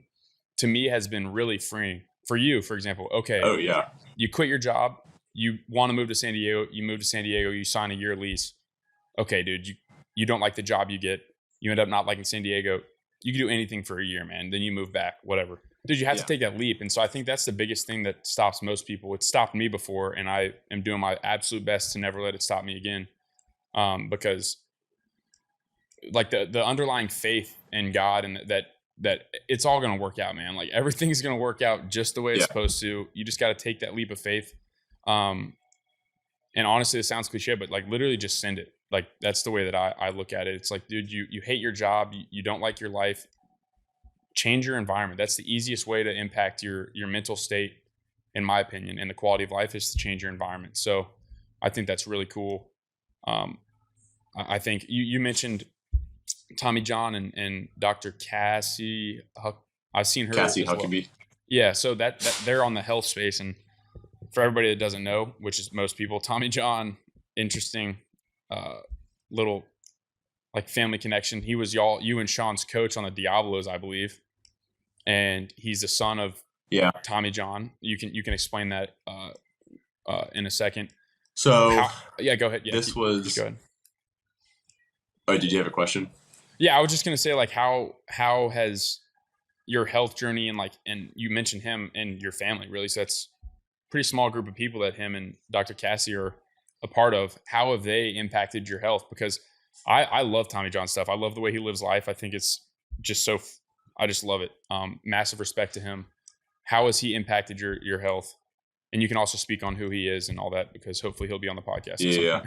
Speaker 1: to me, has been really freeing. For you, for example, okay, you quit your job, you want to move to San Diego, you move to San Diego, you sign a year lease. Okay, dude, you don't like the job you get, you end up not liking San Diego. You can do anything for a year, man. Then you move back, whatever. Dude, you have to take that leap. And so I think that's the biggest thing that stops most people. It stopped me before, and I am doing my absolute best to never let it stop me again. Because like the underlying faith in God and that it's all going to work out, man. Like everything's going to work out just the way it's supposed to. You just got to take that leap of faith. And honestly, it sounds cliche, but like literally just send it. Like that's the way that I look at it. It's like, dude, you hate your job, you don't like your life, change your environment. That's the easiest way to impact your mental state, in my opinion, and the quality of life is to change your environment. So I think that's really cool. I think you mentioned Tommy John and Dr. Cassie. I've seen her.
Speaker 2: Cassie Huckabee.
Speaker 1: Well. Yeah, so that they're on the health space, and for everybody that doesn't know, which is most people, Tommy John, interesting little like family connection. He was you and Sean's coach on the Diablos, I believe, and he's the son of Tommy John. You can explain that in a second.
Speaker 2: So
Speaker 1: go ahead. Yeah,
Speaker 2: go ahead. Oh, did you have a question?
Speaker 1: Yeah, I was just gonna say, like, how has your health journey and you mentioned him and your family, really, so that's a pretty small group of people that him and Dr. Cassie are a part of. How have they impacted your health? Because I love Tommy John stuff. I love the way he lives life. I think it's just I just love it. Massive respect to him. How has he impacted your health? And you can also speak on who he is and all that, because hopefully he'll be on the podcast.
Speaker 2: Yeah.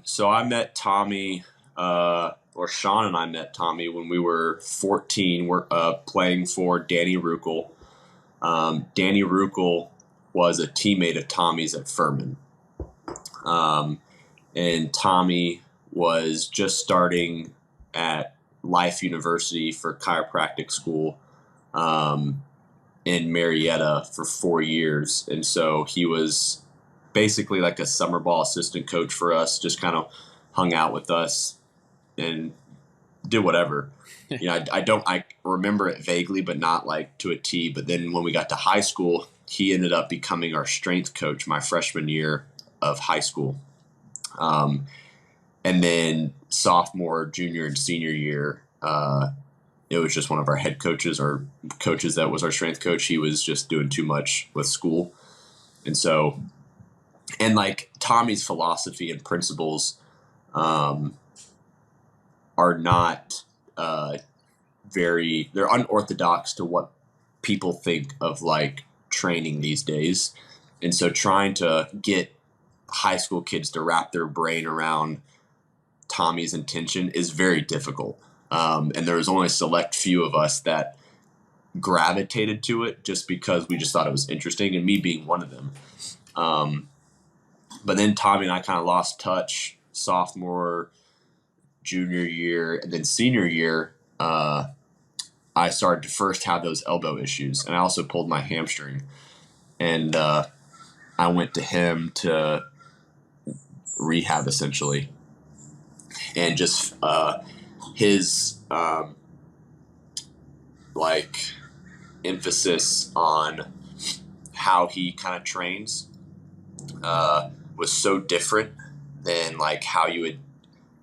Speaker 2: So I met Tommy, or Sean and I met Tommy when we were 14. We're playing for Danny Ruckel. Danny Ruckel was a teammate of Tommy's at Furman. And Tommy was just starting at Life University for chiropractic school in Marietta for 4 years. And so he was basically like a summer ball assistant coach for us, just kind of hung out with us and did whatever. I remember it vaguely, but not like to a T. But then when we got to high school, he ended up becoming our strength coach my freshman year of high school. And then sophomore, junior, and senior year, it was just one of our head coaches or coaches that was our strength coach. He was just doing too much with school. And so, and like Tommy's philosophy and principles are not they're unorthodox to what people think of like training these days. And so trying to get high school kids to wrap their brain around Tommy's intention is very difficult. And there was only a select few of us that gravitated to it just because we just thought it was interesting, and me being one of them. But then Tommy and I kind of lost touch sophomore, junior year, and then senior year. I started to first have those elbow issues, and I also pulled my hamstring. And I went to him to rehab essentially, and just his like emphasis on how he kind of trains was so different than like how you would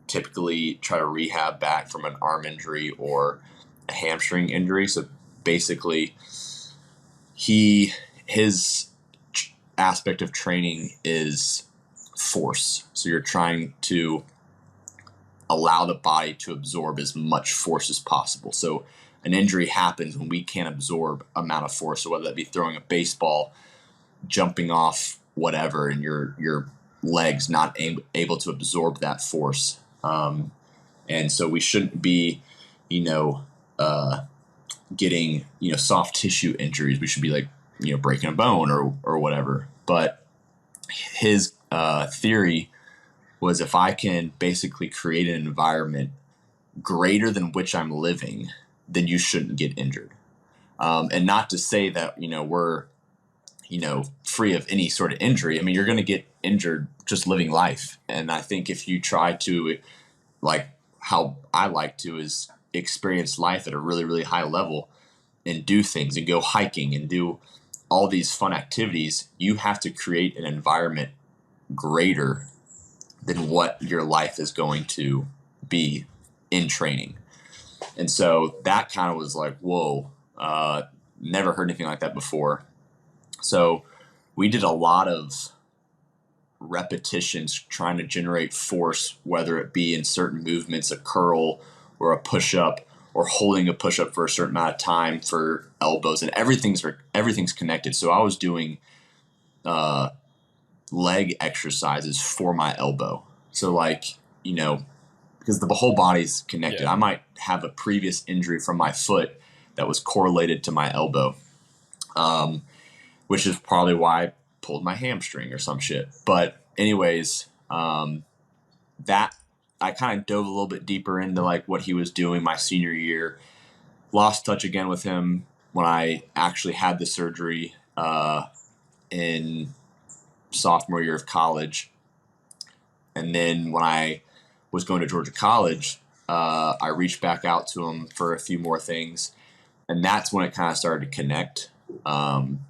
Speaker 2: typically try to rehab back from an arm injury or a hamstring injury. So basically his aspect of training is force. So you're trying to allow the body to absorb as much force as possible. So an injury happens when we can't absorb amount of force. So whether that be throwing a baseball, jumping off whatever, and your legs not able to absorb that force. And so we shouldn't be, getting, soft tissue injuries. We should be like, breaking a bone or whatever. But his theory was, if I can basically create an environment greater than which I'm living, then you shouldn't get injured. And not to say that, we're, free of any sort of injury. I mean, you're going to get injured just living life. And I think if you try to, like how I like to, is experience life at a really, really high level and do things and go hiking and do all these fun activities, you have to create an environment greater than what your life is going to be in training. And so that kind of was like, whoa, never heard anything like that before. So we did a lot of repetitions trying to generate force, whether it be in certain movements, a curl or a push-up, or holding a push-up for a certain amount of time for elbows, and everything's connected. So I was doing leg exercises for my elbow. So like, because the whole body's connected.
Speaker 1: Yeah.
Speaker 2: I might have a previous injury from my foot that was correlated to my elbow, which is probably why I pulled my hamstring or some shit. But anyways, that I kind of dove a little bit deeper into like what he was doing my senior year. Lost touch again with him when I actually had the surgery in sophomore year of college. And then when I was going to Georgia College, I reached back out to him for a few more things. And that's when it kind of started to connect. And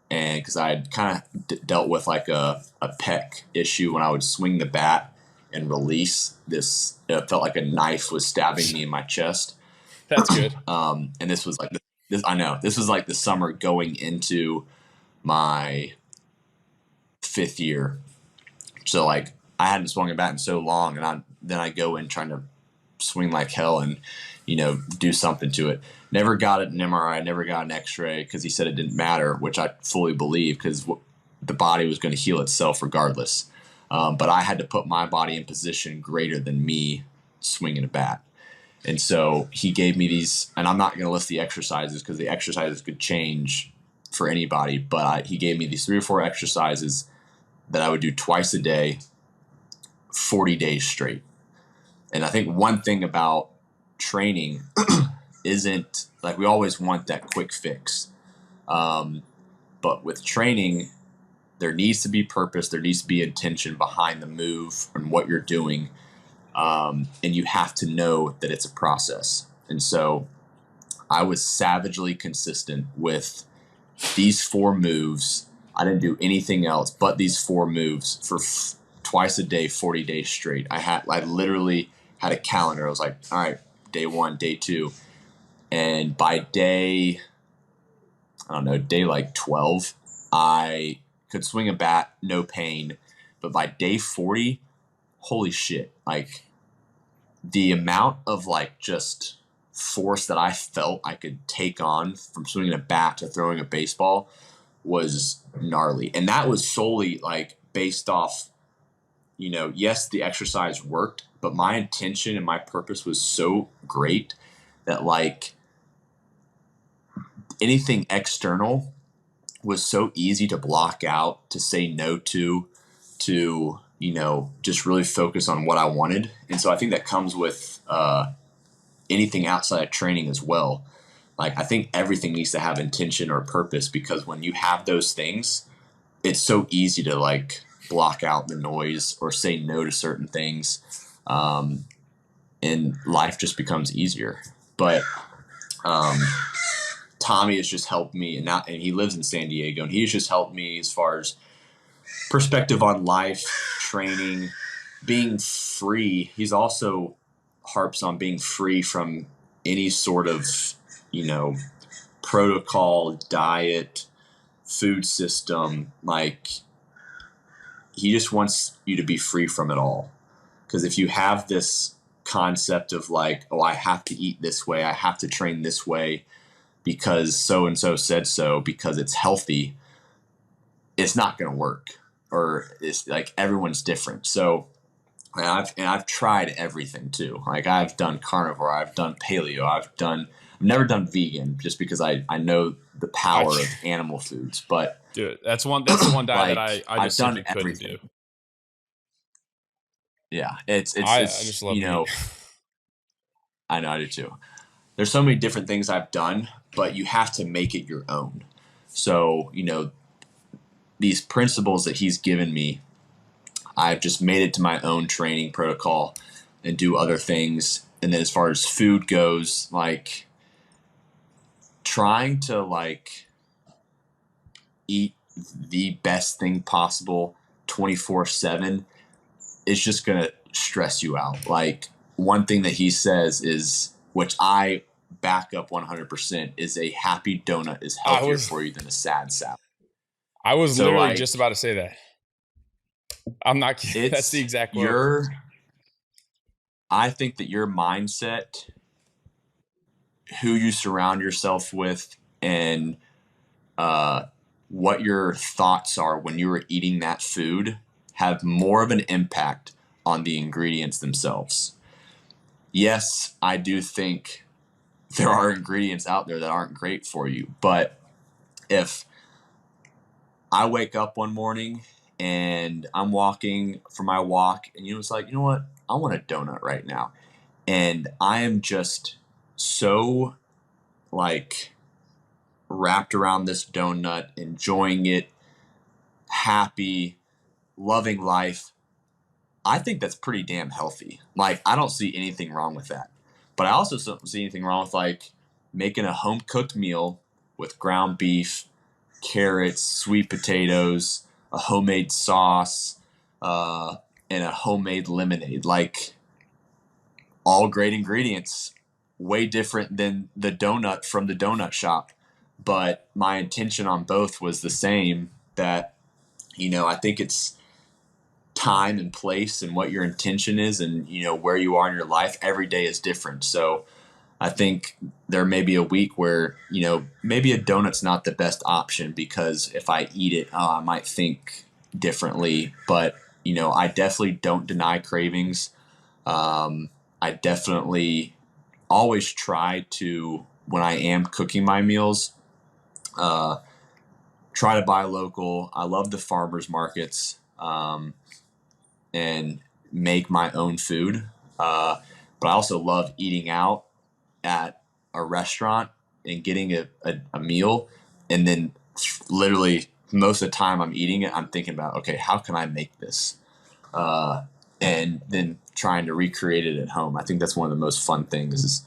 Speaker 2: because I had kind of dealt with like a pec issue when I would swing the bat and release this, it felt like a knife was stabbing me in my chest.
Speaker 1: That's good.
Speaker 2: And this was like this was like the summer going into my 5th year. So like I hadn't swung a bat in so long, and then I go in trying to swing like hell and do something to it. Never got an MRI, never got an X-ray because he said it didn't matter, which I fully believe because the body was going to heal itself regardless. But I had to put my body in position greater than me swinging a bat. And so he gave me these, and I'm not going to list the exercises because the exercises could change for anybody, but he gave me these 3 or 4 exercises that I would do twice a day, 40 days straight. And I think one thing about training isn't like we always want that quick fix. But with training, there needs to be purpose. There needs to be intention behind the move and what you're doing. And you have to know that it's a process. And so I was savagely consistent with these 4 moves. I didn't do anything else but these 4 moves for twice a day, 40 days straight. I literally had a calendar. I was like, all right, day 1, day 2. And by day like 12, I could swing a bat, no pain. But by day 40, holy shit. Like the amount of like just force that I felt I could take on from swinging a bat to throwing a baseball was gnarly. And that was solely like based off, yes, the exercise worked, but my intention and my purpose was so great that like anything external was so easy to block out, to say no to just really focus on what I wanted. And so I think that comes with anything outside of training as well. Like I think everything needs to have intention or purpose, because when you have those things, it's so easy to like block out the noise or say no to certain things. And life just becomes easier. But Tommy has just helped me, and he lives in San Diego, and he's just helped me as far as perspective on life, training, being free. He's also harps on being free from any sort of, protocol, diet, food system. Like he just wants you to be free from it all. Because if you have this concept of like, oh, I have to eat this way, I have to train this way because so-and-so said so, because it's healthy, it's not going to work. Or it's like everyone's different. So I've tried everything too. Like I've done carnivore, I've done paleo, I've never done vegan just because I know the power of animal foods. But
Speaker 1: dude, that's the one diet
Speaker 2: like,
Speaker 1: that I just
Speaker 2: done
Speaker 1: simply couldn't
Speaker 2: everything.
Speaker 1: do.
Speaker 2: Yeah, it's
Speaker 1: I just love meat.
Speaker 2: I know, I do too. There's so many different things I've done, but you have to make it your own. So, these principles that he's given me, I've just made it to my own training protocol and do other things. And then as far as food goes, like trying to like eat the best thing possible 24/7 is just going to stress you out. Like one thing that he says is, which I back up 100%, is a happy donut is healthier for you than a sad salad.
Speaker 1: I was literally just about to say that. I'm not kidding. That's the exact quote.
Speaker 2: I think that your mindset, who you surround yourself with, and what your thoughts are when you are eating that food have more of an impact on the ingredients themselves. Yes, I do think there are ingredients out there that aren't great for you, but if I wake up one morning and I'm walking for my walk, and it's like, you know what? I want a donut right now. And I am just so like wrapped around this donut, enjoying it, happy, loving life. I think that's pretty damn healthy. Like, I don't see anything wrong with that. But I also don't see anything wrong with like making a home cooked meal with ground beef, carrots, sweet potatoes, a homemade sauce, and a homemade lemonade. Like, all great ingredients, way different than the donut from the donut shop. But my intention on both was the same, that, I think it's time and place and what your intention is, and, where you are in your life. Every day is different. So I think there may be a week where, maybe a donut's not the best option because if I eat it, I might think differently. But, I definitely don't deny cravings. I definitely always try to, when I am cooking my meals, try to buy local. I love the farmers markets, and make my own food. But I also love eating out at a restaurant and getting a meal. And then literally most of the time I'm eating it, I'm thinking about, okay, how can I make this? And then trying to recreate it at home. I think that's one of the most fun things, is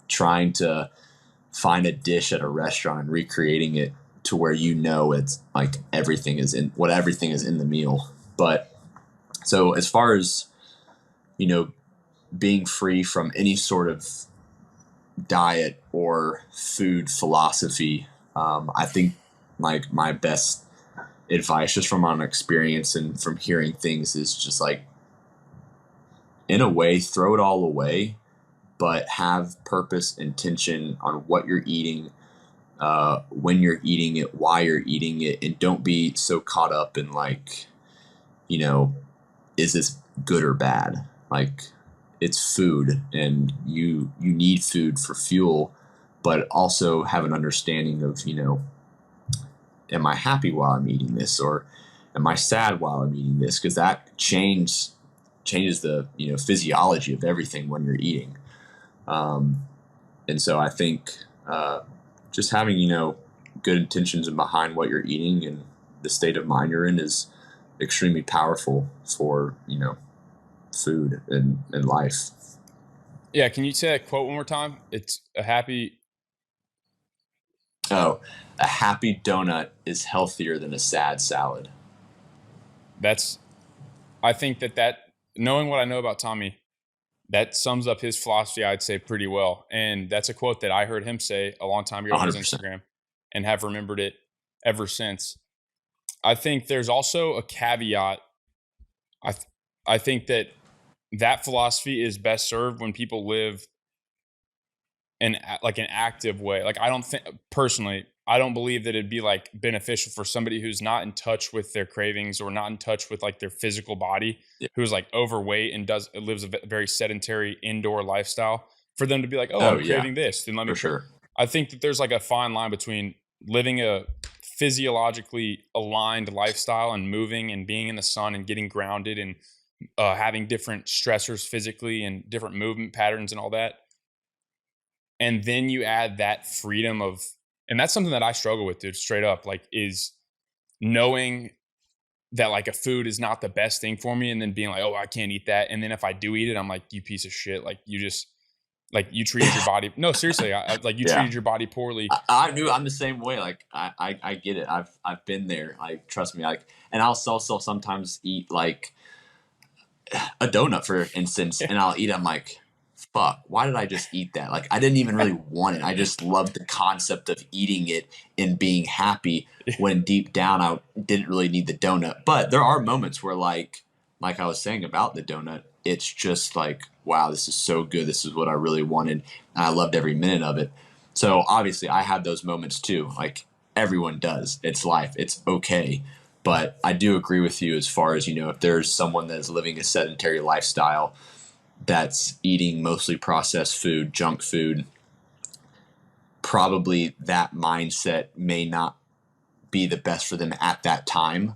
Speaker 2: trying to find a dish at a restaurant and recreating it to where it's like everything is in the meal. But so as far as, being free from any sort of diet or food philosophy, I think like my best advice, just from my experience and from hearing things, is just like, in a way, throw it all away, but have purpose, intention on what you're eating, when you're eating it, why you're eating it, and don't be so caught up in like, is this good or bad? Like, it's food, and you need food for fuel, but also have an understanding of, am I happy while I'm eating this, or am I sad while I'm eating this? Because that changes the physiology of everything when you're eating. And so I think just having good intentions and behind what you're eating and the state of mind you're in is extremely powerful for food and life.
Speaker 1: Yeah, can you say that quote one more time? It's a happy
Speaker 2: donut is healthier than a sad salad.
Speaker 1: I think that knowing what I know about Tommy, that sums up his philosophy, I'd say, pretty well. And that's a quote that I heard him say a long time ago on his
Speaker 2: 100%.
Speaker 1: Instagram, and have remembered it ever since. I think there's also a caveat. I think that philosophy is best served when people live in like an active way. Like, I don't believe that it'd be like beneficial for somebody who's not in touch with their cravings, or not in touch with like their physical body, who's like overweight and lives a very sedentary indoor lifestyle, for them to be like, I'm craving this. Then let me.
Speaker 2: For sure.
Speaker 1: I think that there's like a fine line between living a physiologically aligned lifestyle and moving and being in the sun and getting grounded and having different stressors physically and different movement patterns and all that. And then you add that freedom of, and that's something that I struggle with, dude, straight up, like, is knowing that like a food is not the best thing for me, and then being like, I can't eat that. And then if I do eat it, I'm like, you piece of shit. Like, you just, like, you treated your body. No, seriously. Treated your body poorly.
Speaker 2: I knew I'm the same way. Like, I get it. I've been there. Like, trust me. Like, and I'll also sometimes eat like a donut, for instance, and I'll eat it. I'm like, fuck, why did I just eat that? Like, I didn't even really want it. I just loved the concept of eating it and being happy, when deep down I didn't really need the donut. But there are moments where like I was saying about the donut, it's just like, wow, this is so good. This is what I really wanted. And I loved every minute of it. So obviously I had those moments too. Like, everyone does. It's life. It's okay. But I do agree with you as far as, if there's someone that's living a sedentary lifestyle that's eating mostly processed food, junk food, probably that mindset may not be the best for them at that time.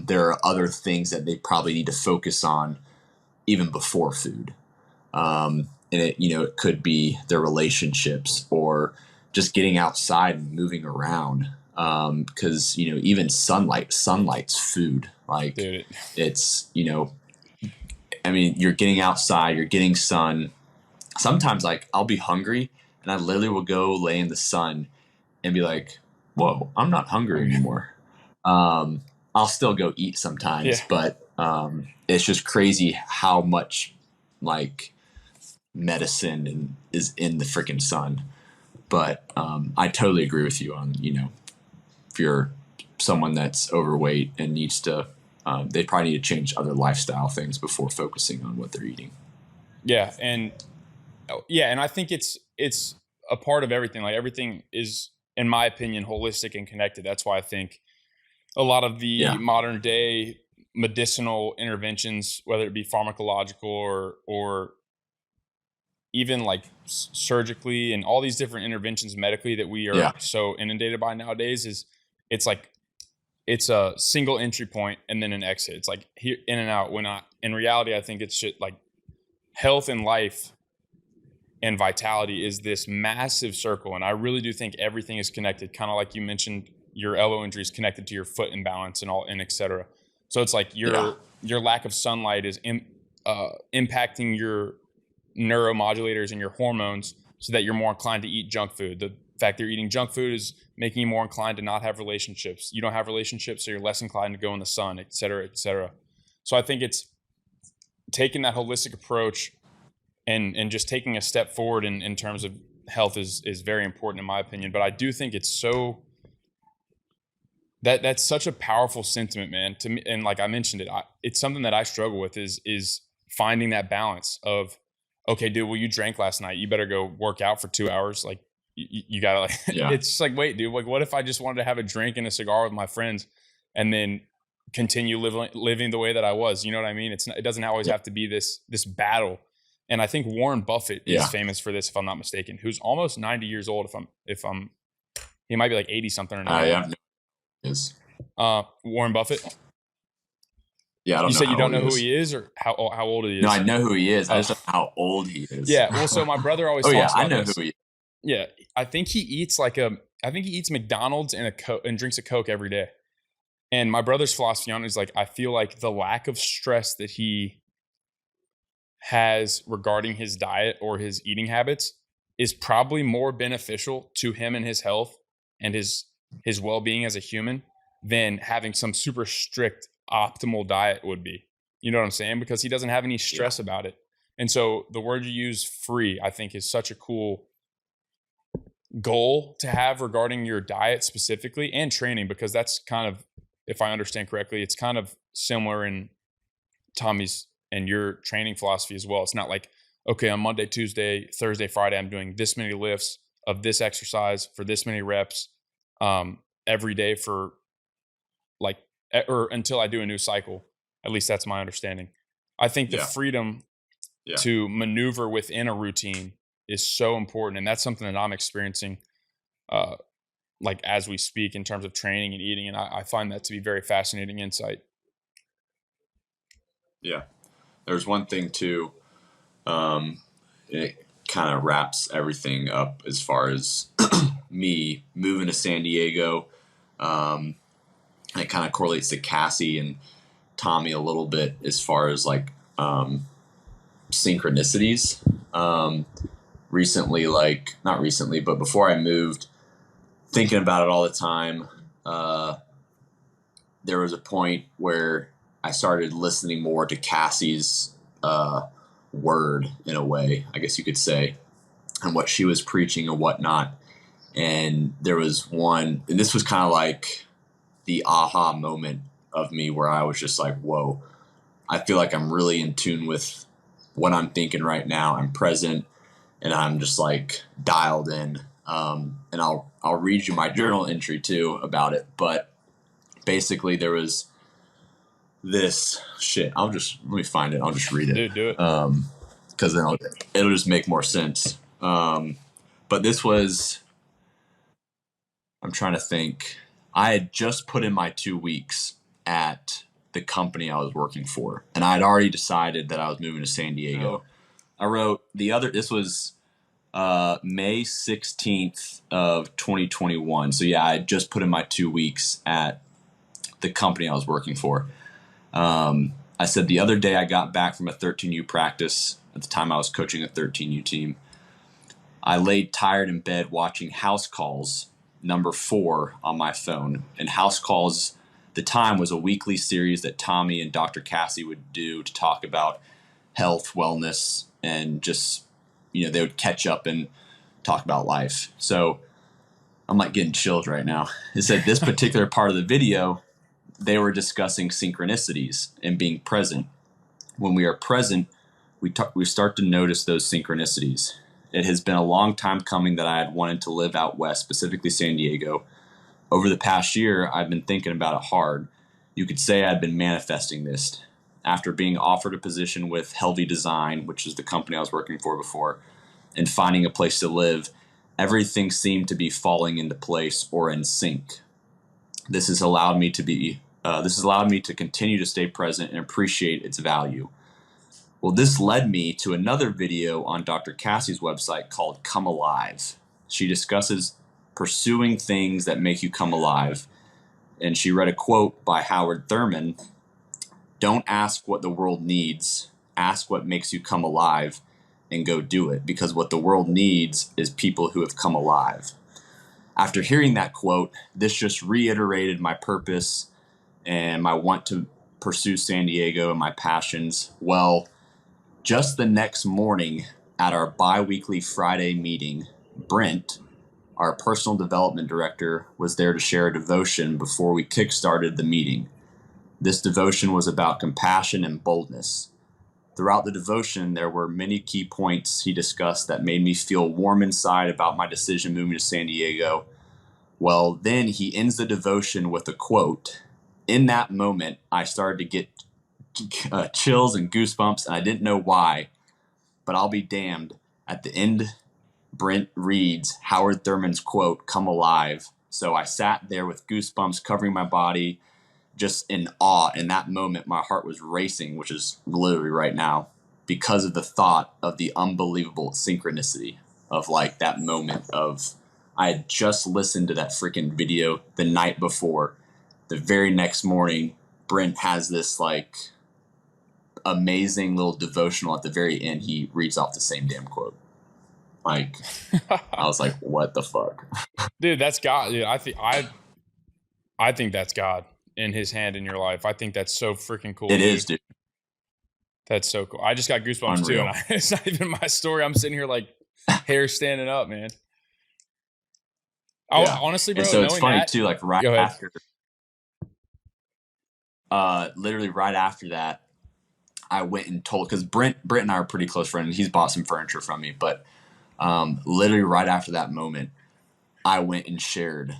Speaker 2: There are other things that they probably need to focus on even before food. And it could be their relationships or just getting outside and moving around. Because, even sunlight's food. Like,
Speaker 1: Dude.
Speaker 2: it's, you're getting outside, you're getting sun. Sometimes, like, I'll be hungry and I literally will go lay in the sun and be like, whoa, I'm not hungry anymore. I'll still go eat sometimes, but it's just crazy how much, like, medicine is in the freaking sun. But I totally agree with you on, if you're someone that's overweight and needs to, they probably need to change other lifestyle things before focusing on what they're eating.
Speaker 1: Yeah. And I think it's a part of everything. Like, everything is, in my opinion, holistic and connected. That's why I think a lot of the modern day medicinal interventions, whether it be pharmacological or even like surgically, and all these different interventions medically that we are so inundated by nowadays, it's a single entry point and then an exit. It's like here, in and out. In reality, I think it's shit like health and life and vitality is this massive circle. And I really do think everything is connected. Kind of like you mentioned, your elbow injury is connected to your foot imbalance and et cetera. So it's like your lack of sunlight is impacting your neuromodulators and your hormones so that you're more inclined to eat junk food. The fact that you're eating junk food is making you more inclined to not have relationships. You don't have relationships, so you're less inclined to go in the sun, et cetera, et cetera. So I think it's taking that holistic approach and just taking a step forward in terms of health is very important in my opinion. But I do think it's so that's such a powerful sentiment, man, to me. And like I mentioned it's something that I struggle with is finding that balance of, okay, dude, well, you drank last night, you better go work out for 2 hours. Like you gotta like, it's just like, wait, dude, like what if I just wanted to have a drink and a cigar with my friends and then continue living the way that I was? You know what I mean? It doesn't always have to be this battle. And I think Warren Buffett is famous for this, if I'm not mistaken, who's almost 90 years old. If I'm, he might be like 80 something or not. Warren Buffett.
Speaker 2: Yeah, I don't know.
Speaker 1: You said you don't know who he is or how old he is?
Speaker 2: No, I know who he is. I just don't know how old he is.
Speaker 1: Yeah. Well, so my brother always talks about
Speaker 2: I know
Speaker 1: this.
Speaker 2: who he is.
Speaker 1: Yeah. I think he eats McDonald's and and drinks a Coke every day. And my brother's philosophy on it is like, I feel like the lack of stress that he has regarding his diet or his eating habits is probably more beneficial to him and his health and his well-being as a human than having some super strict optimal diet would be. You know what I'm saying? Because he doesn't have any stress about it. And so the word you use, free, I think is such a cool goal to have regarding your diet specifically and training, because that's kind of, if I understand correctly, it's kind of similar in Tommy's and your training philosophy as well. It's not like, okay, on Monday, Tuesday, Thursday, Friday, I'm doing this many lifts of this exercise for this many reps every day for like, or until I do a new cycle. At least that's my understanding. I think the freedom to maneuver within a routine is so important. And that's something that I'm experiencing like as we speak in terms of training and eating. And I find that to be very fascinating insight.
Speaker 2: Yeah. There's one thing too, it kind of wraps everything up as far as me moving to San Diego. It kind of correlates to Cassie and Tommy a little bit as far as like synchronicities. Recently, like not recently, but before I moved, thinking about it all the time, there was a point where I started listening more to Cassie's word in a way, I guess you could say, and what she was preaching and whatnot. And there was one, and this was kind of like the aha moment of me where I was just like, whoa, I feel like I'm really in tune with what I'm thinking right now. I'm present and I'm just like dialed in. And I'll read you my journal entry too about it. But basically, there was this shit. Let me find it. I'll just read it.
Speaker 1: Dude, do it.
Speaker 2: Because then it'll just make more sense. But this was, I'm trying to think. I had just put in my 2 weeks at the company I was working for, and I had already decided that I was moving to San Diego. I wrote this was May 16th of 2021. So yeah, I had just put in my 2 weeks at the company I was working for. I said the other day I got back from a 13U practice. At the time I was coaching a 13U team. I laid tired in bed watching House Calls number 4 on my phone. And House Calls, the time, was a weekly series that Tommy and Dr. Cassie would do to talk about health, wellness, and just, they would catch up and talk about life. So I'm like getting chilled right now. It said this particular part of the video, they were discussing synchronicities and being present. When we are present, we start to notice those synchronicities. It has been a long time coming that I had wanted to live out west, specifically San Diego. Over the past year, I've been thinking about it hard. You could say I'd been manifesting this. After being offered a position with Helvey Design, which is the company I was working for before, and finding a place to live, everything seemed to be falling into place or in sync. This has allowed me to continue to stay present and appreciate its value. Well, this led me to another video on Dr. Cassie's website called Come Alive. She discusses pursuing things that make you come alive. And she read a quote by Howard Thurman: "Don't ask what the world needs, ask what makes you come alive, and go do it, because what the world needs is people who have come alive." After hearing that quote, this just reiterated my purpose and my want to pursue San Diego and my passions. Well, just the next morning at our bi-weekly Friday meeting, Brent, our personal development director, was there to share a devotion before we kick-started the meeting. This devotion was about compassion and boldness. Throughout the devotion, there were many key points he discussed that made me feel warm inside about my decision moving to San Diego. Well, then he ends the devotion with a quote. In that moment, I started to get chills and goosebumps, and I didn't know why, but I'll be damned. At the end, Brent reads Howard Thurman's quote, "Come alive." So I sat there with goosebumps covering my body, just in awe. In that moment, my heart was racing, which is literally right now, because of the thought of the unbelievable synchronicity of like that moment of, I had just listened to that freaking video the night before. The very next morning, Brent has this like amazing little devotional at the very end. He reads off the same damn quote. Like, I was like, what the fuck?
Speaker 1: Dude, that's God. Dude, I think that's God in his hand in your life. I think that's so freaking cool.
Speaker 2: It is, dude.
Speaker 1: That's so cool. I just got goosebumps
Speaker 2: Unreal.
Speaker 1: too. And it's not even my story. I'm sitting here like hair standing up, man.
Speaker 2: Yeah.
Speaker 1: Honestly, bro.
Speaker 2: And so it's funny
Speaker 1: that,
Speaker 2: too, like right after, literally right after that, I went and told, because Brent and I are pretty close friends. He's bought some furniture from me, but literally right after that moment, I went and shared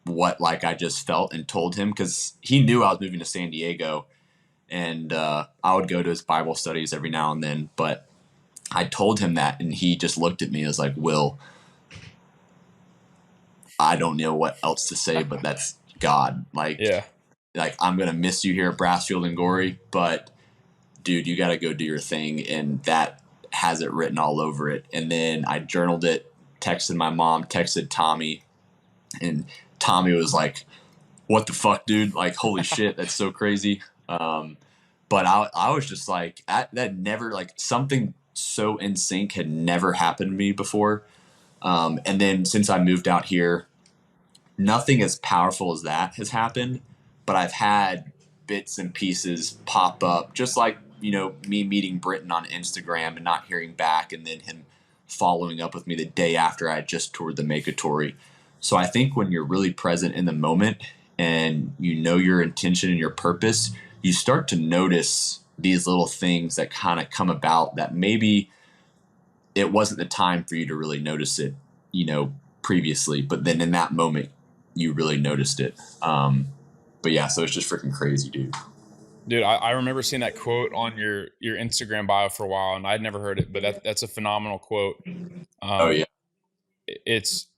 Speaker 2: what like I just felt and told him, because he knew I was moving to San Diego, and I would go to his Bible studies every now and then. But I told him that, and he just looked at me as like, Will, I don't know what else to say, but that's God. Like,
Speaker 1: yeah.
Speaker 2: Like, I'm gonna miss you here at Brassfield and Gory, but dude, you got to go do your thing. And that has it written all over it. And then I journaled it, texted my mom, texted Tommy, and Tommy was like, what the fuck, dude? Like, holy shit, that's so crazy. But I was just like, that never, like, something so in sync had never happened to me before. And then since I moved out here, nothing as powerful as that has happened, but I've had bits and pieces pop up, just like, me meeting Britton on Instagram and not hearing back, and then him following up with me the day after I had just toured the Makatory. So I think when you're really present in the moment and you know your intention and your purpose, you start to notice these little things that kind of come about that maybe it wasn't the time for you to really notice it, previously, but then in that moment you really noticed it. But yeah, so it's just freaking crazy, dude.
Speaker 1: Dude, I remember seeing that quote on your Instagram bio for a while, and I'd never heard it, but that's a phenomenal quote.
Speaker 2: Oh yeah.
Speaker 1: It's,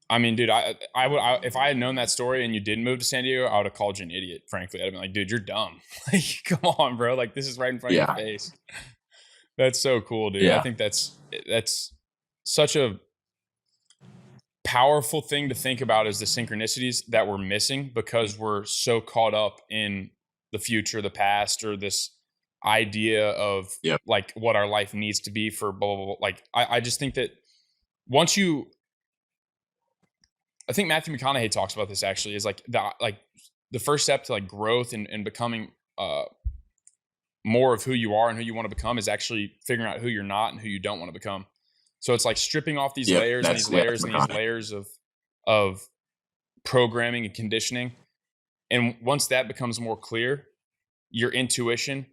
Speaker 1: I mean, dude, I if I had known that story and you didn't move to San Diego, I would have called you an idiot. Frankly, I'd have been like, dude, you're dumb. Like, come on, bro. Like, this is right in front of your face. That's so cool, dude.
Speaker 2: Yeah.
Speaker 1: I think that's such a powerful thing to think about, is the synchronicities that we're missing because we're so caught up in the future, the past, or this idea of like what our life needs to be for blah, blah, blah. Like, I just think that once you, I think Matthew McConaughey talks about this actually, is like the first step to like growth and becoming more of who you are and who you want to become is actually figuring out who you're not and who you don't want to become. So it's like stripping off these layers and these layers and these layers of programming and conditioning. And once that becomes more clear, your intuition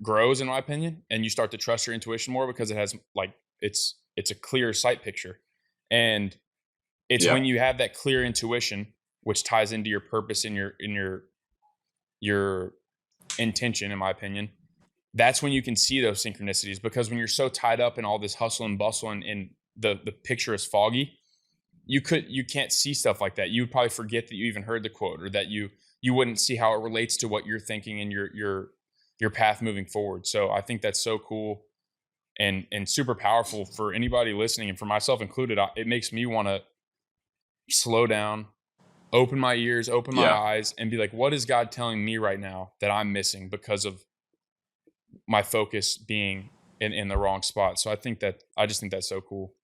Speaker 1: grows, in my opinion, and you start to trust your intuition more because it has like, it's a clear sight picture. And it's when you have that clear intuition, which ties into your purpose and your intention, in my opinion, that's when you can see those synchronicities. Because when you're so tied up in all this hustle and bustle and the picture is foggy, you can't see stuff like that. You would probably forget that you even heard the quote, or that you wouldn't see how it relates to what you're thinking and your path moving forward. So I think that's so cool and super powerful for anybody listening, and for myself included. It makes me want to slow down, open my ears, open my eyes, and be like, what is God telling me right now that I'm missing because of my focus being in the wrong spot? So I just think that's so cool.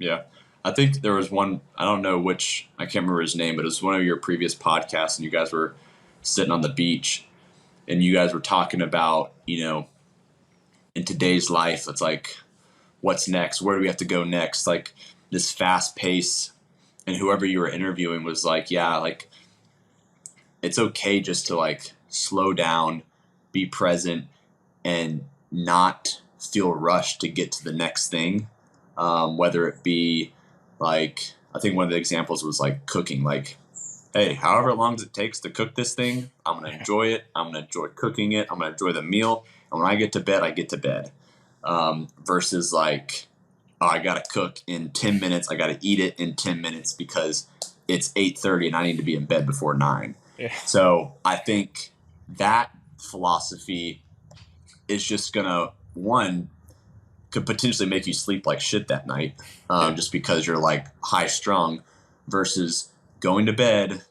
Speaker 2: Yeah. I think there was one, I don't know which, I can't remember his name, but it was one of your previous podcasts, and you guys were sitting on the beach and you guys were talking about, in today's life, it's like, what's next? Where do we have to go next? Like this fast pace. And whoever you were interviewing was like, yeah, like it's okay just to like slow down, be present, and not feel rushed to get to the next thing. Whether it be like, I think one of the examples was like cooking, like, hey, however long it takes to cook this thing, I'm going to enjoy it. I'm going to enjoy cooking it. I'm going to enjoy the meal. And when I get to bed, I get to bed. Versus like, oh, I got to cook in 10 minutes. I got to eat it in 10 minutes because it's 8:30 and I need to be in bed before 9. Yeah. So I think that philosophy is just going to, could potentially make you sleep like shit that night, just because you're like high strung, versus going to bed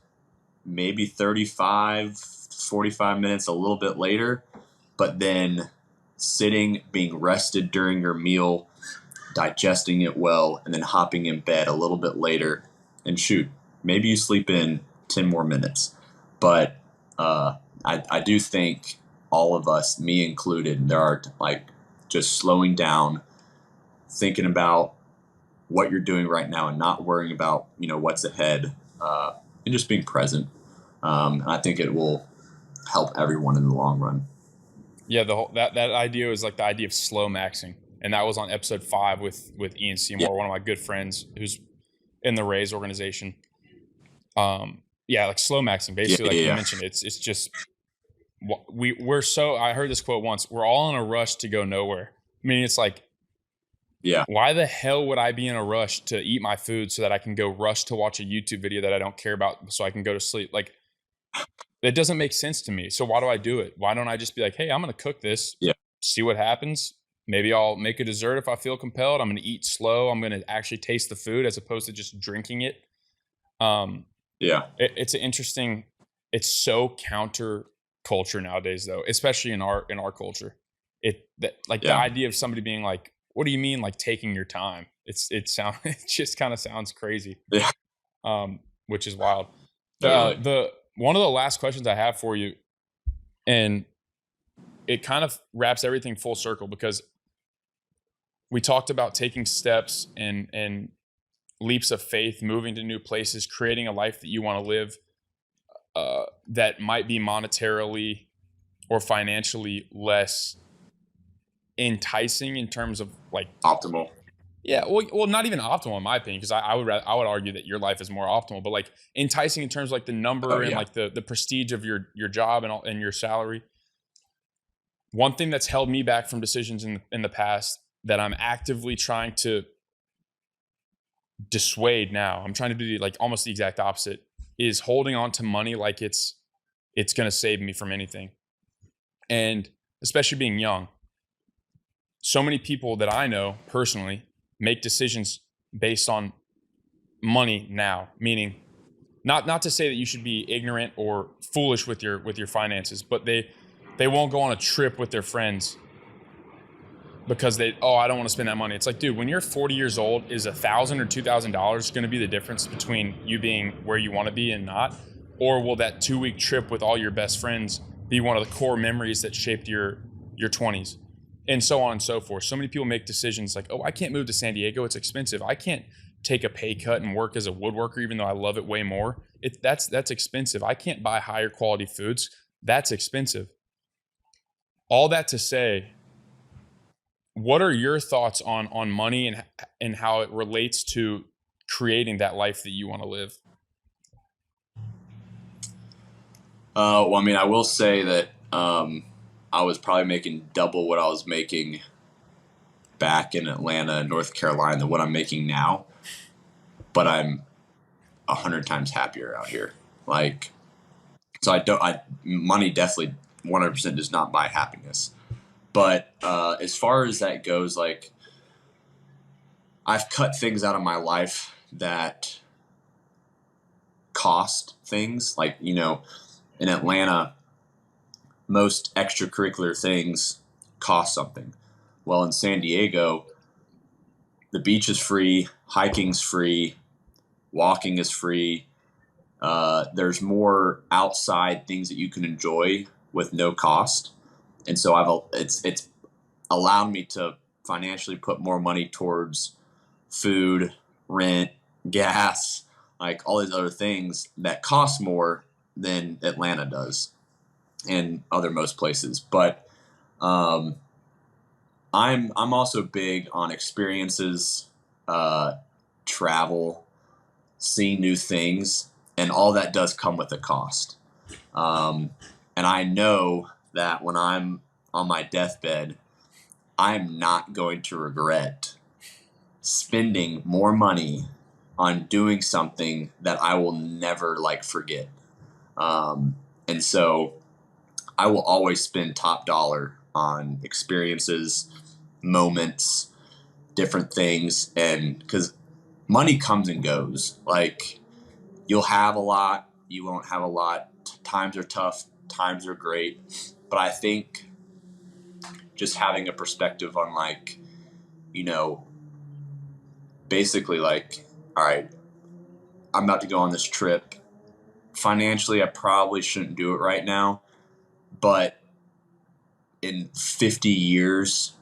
Speaker 2: maybe 35, 45 minutes, a little bit later, but then sitting, being rested during your meal, digesting it well, and then hopping in bed a little bit later, and shoot, maybe you sleep in 10 more minutes. But I do think all of us, me included, there are like just slowing down, thinking about what you're doing right now and not worrying about, what's ahead, and just being present. And I think it will help everyone in the long run.
Speaker 1: Yeah, that idea was like the idea of slow maxing. And that was on episode 5 with Ian Seymour, one of my good friends who's in the Rays organization. Like slow maxing, basically, you mentioned, it's just, we're so, I heard this quote once, we're all in a rush to go nowhere. I mean, it's like, why the hell would I be in a rush to eat my food so that I can go rush to watch a YouTube video that I don't care about so I can go to sleep? Like, that doesn't make sense to me. So why do I do it? Why don't I just be like, hey, I'm going to cook this, see what happens. Maybe I'll make a dessert if I feel compelled. I'm going to eat slow. I'm going to actually taste the food as opposed to just drinking it. It's an interesting, it's so counter culture nowadays though, especially in our culture. The idea of somebody being like, what do you mean like taking your time? It just kind of sounds crazy. Which is wild. The one of the last questions I have for you, and it kind of wraps everything full circle, because we talked about taking steps and leaps of faith, moving to new places, creating a life that you want to live, that might be monetarily or financially less enticing in terms of like
Speaker 2: optimal.
Speaker 1: Yeah, well, not even optimal in my opinion, because I would argue that your life is more optimal, but like enticing in terms of like the
Speaker 2: Oh
Speaker 1: number and
Speaker 2: yeah.
Speaker 1: like the prestige of your job and your salary. One thing that's held me back from decisions in the past that I'm actively trying to dissuade now, I'm trying to do like almost the exact opposite, is holding on to money like it's going to save me from anything. And especially being young, so many people that I know personally make decisions based on money now, meaning not to say that you should be ignorant or foolish with your finances, but they won't go on a trip with their friends because I don't want to spend that money. It's like, dude, when you're 40 years old, is $1,000 or $2,000 going to be the difference between you being where you want to be and not? Or will that 2-week trip with all your best friends be one of the core memories that shaped your 20s? And so on and so forth. So many people make decisions like, oh, I can't move to San Diego. It's expensive. I can't take a pay cut and work as a woodworker, even though I love it way more. That's expensive. I can't buy higher quality foods. That's expensive. All that to say, what are your thoughts on money and how it relates to creating that life that you want to live?
Speaker 2: Well, I mean, I will say that I was probably making double what I was making back in Atlanta, North Carolina, than what I'm making now. But I'm 100 times happier out here. Like, so money definitely 100% does not buy happiness. But as far as that goes, like, I've cut things out of my life that cost things. Like, in Atlanta, most extracurricular things cost something. Well, in San Diego, the beach is free, hiking's free, walking is free. There's more outside things that you can enjoy with no cost, and so it's allowed me to financially put more money towards food, rent, gas, like all these other things that cost more than Atlanta does and other most places. But um, I'm also big on experiences, travel, seeing new things, and all that does come with a cost. Um, and I know that when I'm on my deathbed, I'm not going to regret spending more money on doing something that I will never like forget. And so I will always spend top dollar on experiences, moments, different things. And because money comes and goes, like, you'll have a lot, you won't have a lot. Times are tough, times are great. But I think just having a perspective on, like, you know, basically, like, all right, I'm about to go on this trip. Financially, I probably shouldn't do it right now, but in 50 years,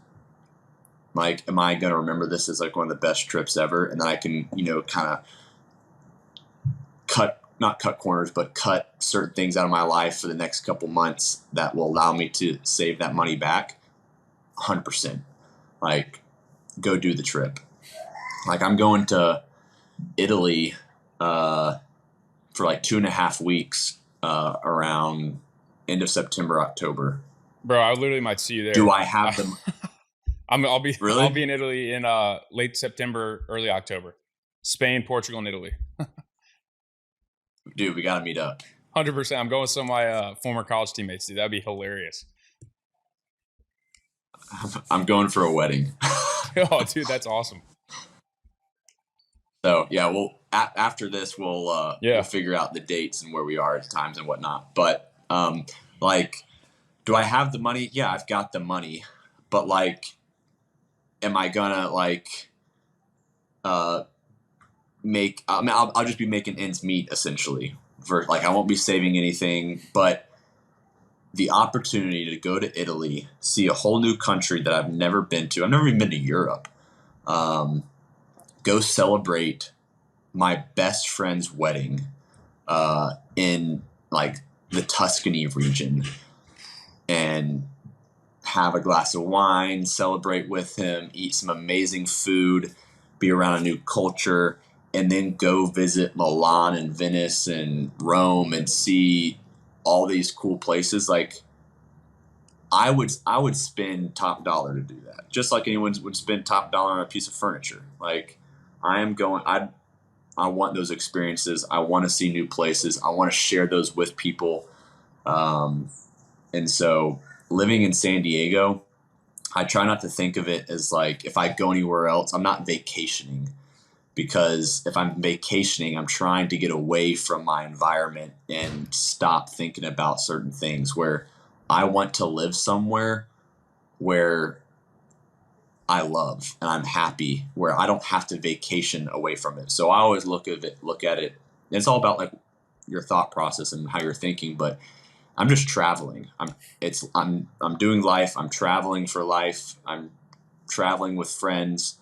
Speaker 2: like, am I going to remember this as like one of the best trips ever? And then I can, kind of not cut corners, but cut certain things out of my life for the next couple months that will allow me to save that money back. 100%. Like, go do the trip. Like, I'm going to Italy for like 2.5 weeks around end of September, October.
Speaker 1: Bro, I literally might see you there.
Speaker 2: Do I have them?
Speaker 1: I'll be
Speaker 2: Really?
Speaker 1: in Italy in late September, early October. Spain, Portugal, and Italy.
Speaker 2: Dude, we got to meet up.
Speaker 1: 100%. I'm going with some of my former college teammates, dude. That'd be hilarious.
Speaker 2: I'm going for a wedding.
Speaker 1: Oh, dude, that's awesome.
Speaker 2: So yeah, after this we'll figure out the dates and where we are at times and whatnot. But like, do I have the money? Yeah, I've got the money. But like, am I gonna like make? I mean, I'll just be making ends meet essentially. For like, I won't be saving anything, but the opportunity to go to Italy, see a whole new country that I've never been to. I've never even been to Europe. Go celebrate my best friend's wedding in like the Tuscany region and have a glass of wine, celebrate with him, eat some amazing food, be around a new culture, and then go visit Milan and Venice and Rome and see all these cool places. Like I would spend top dollar to do that, just like anyone would spend top dollar on a piece of furniture. Like I want those experiences. I want to see new places. I want to share those with people. And so living in San Diego, I try not to think of it as like if I go anywhere else, I'm not vacationing, because if I'm vacationing, I'm trying to get away from my environment and stop thinking about certain things, where I want to live somewhere where I love and I'm happy, where I don't have to vacation away from it. So I always look at it. It's all about like your thought process and how you're thinking, but I'm just traveling. I'm doing life. I'm traveling for life. I'm traveling with friends,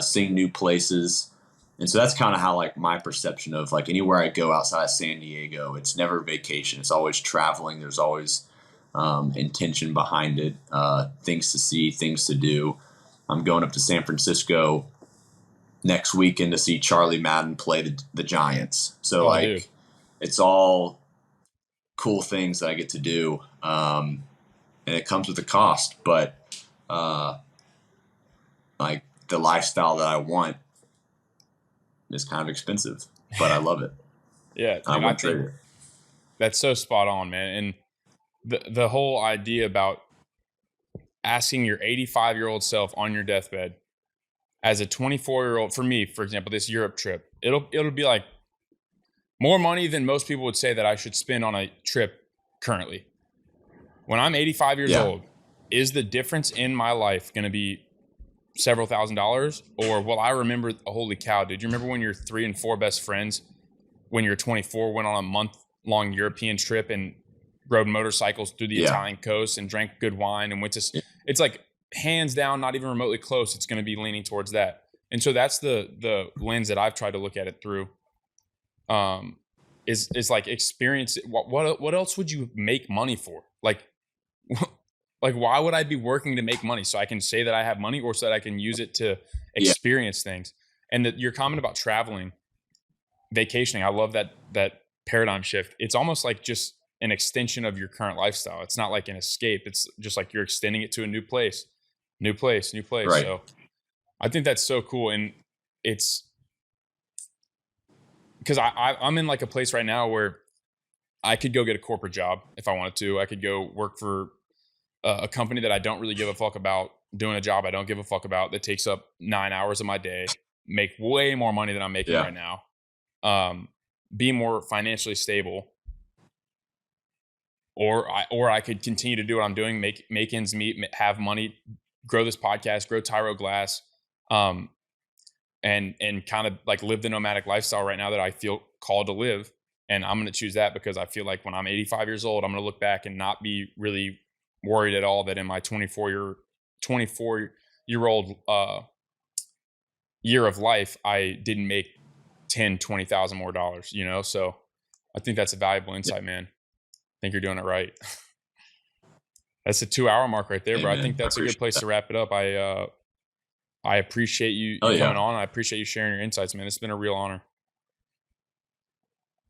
Speaker 2: seeing new places. And so that's kind of how like my perception of like anywhere I go outside of San Diego, it's never vacation. It's always traveling. There's always intention behind it, things to see, things to do. I'm going up to San Francisco next weekend to see Charlie Madden play the Giants. So
Speaker 1: Dude.
Speaker 2: it's all cool things that I get to do. And it comes with a cost, but like the lifestyle that I want is kind of expensive, but I love it.
Speaker 1: Yeah, dude,
Speaker 2: I won't trade it.
Speaker 1: That's so spot on, man. And the whole idea about asking your 85-year-old self on your deathbed as a 24-year-old, for me, for example, this Europe trip, it'll be like more money than most people would say that I should spend on a trip currently. When I'm 85 years old, is the difference in my life going to be several $1,000s, or will I remember, holy cow, dude, you remember when your 3 and 4 best friends, when you're 24, went on a month-long European trip and rode motorcycles through the Italian coast and drank good wine and went to, it's like hands down, not even remotely close. It's going to be leaning towards that. And so that's the lens that I've tried to look at it through. Is like experience. What else would you make money for? Like why would I be working to make money? So I can say that I have money, or so that I can use it to experience things. And your comment about traveling, vacationing, I love that paradigm shift. It's almost like just an extension of your current lifestyle. It's not like an escape. It's just like you're extending it to a new place. Right. So I think that's so cool. And it's because I'm in like a place right now where I could go get a corporate job if I wanted to. I could go work for a company that I don't really give a fuck about, doing a job I don't give a fuck about, that takes up 9 hours of my day, make way more money than I'm making right now, be more financially stable. Or I could continue to do what I'm doing, make ends meet, have money, grow this podcast, grow Tyro Glass, and kind of like live the nomadic lifestyle right now that I feel called to live. And I'm going to choose that because I feel like when I'm 85 years old, I'm going to look back and not be really worried at all that in my 24-year-old year of life, I didn't make 10, 20,000 more dollars, you know? So I think that's a valuable insight, man. I think you're doing it right. That's a 2-hour mark right there, bro. I think that's a good place to wrap it up. I appreciate you coming on. I appreciate you sharing your insights, man. It's been a real honor.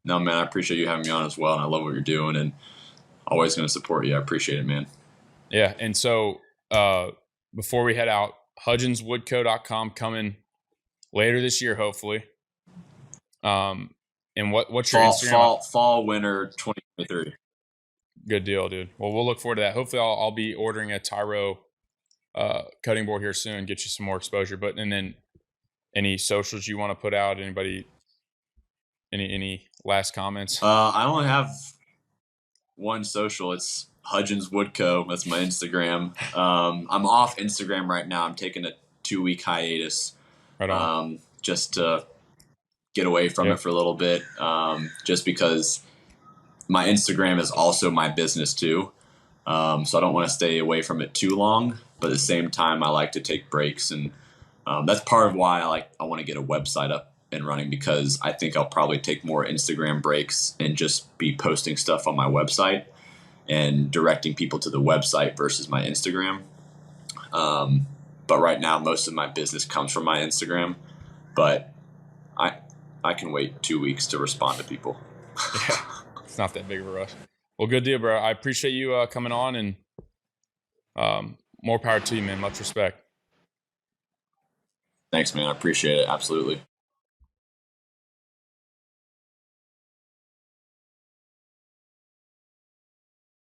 Speaker 2: No, man, I appreciate you having me on as well. And I love what you're doing and always going to support you. I appreciate it, man.
Speaker 1: Yeah. And so before we head out, HudginsWoodCo.com coming later this year, hopefully. And what's your Instagram?
Speaker 2: Fall, winter 2023.
Speaker 1: Good deal, dude. Well, we'll look forward to that. Hopefully I'll be ordering a Tyro cutting board here soon, get you some more exposure. And then any socials you want to put out? Anybody, any last comments?
Speaker 2: I only have one social. It's Hudgins Wood Co. That's my Instagram. I'm off Instagram right now. I'm taking a 2-week hiatus.
Speaker 1: Right on.
Speaker 2: Just to get away from it for a little bit. Just because my Instagram is also my business too. So I don't want to stay away from it too long, but at the same time, I like to take breaks. And that's part of why I want to get a website up and running, because I think I'll probably take more Instagram breaks and just be posting stuff on my website and directing people to the website versus my Instagram. But right now, most of my business comes from my Instagram. but I can wait 2 weeks to respond to people.
Speaker 1: Yeah, it's not that big of a rush. Well, good deal, bro. I appreciate you coming on, and more power to you, man. Much respect.
Speaker 2: Thanks, man. I appreciate it. Absolutely.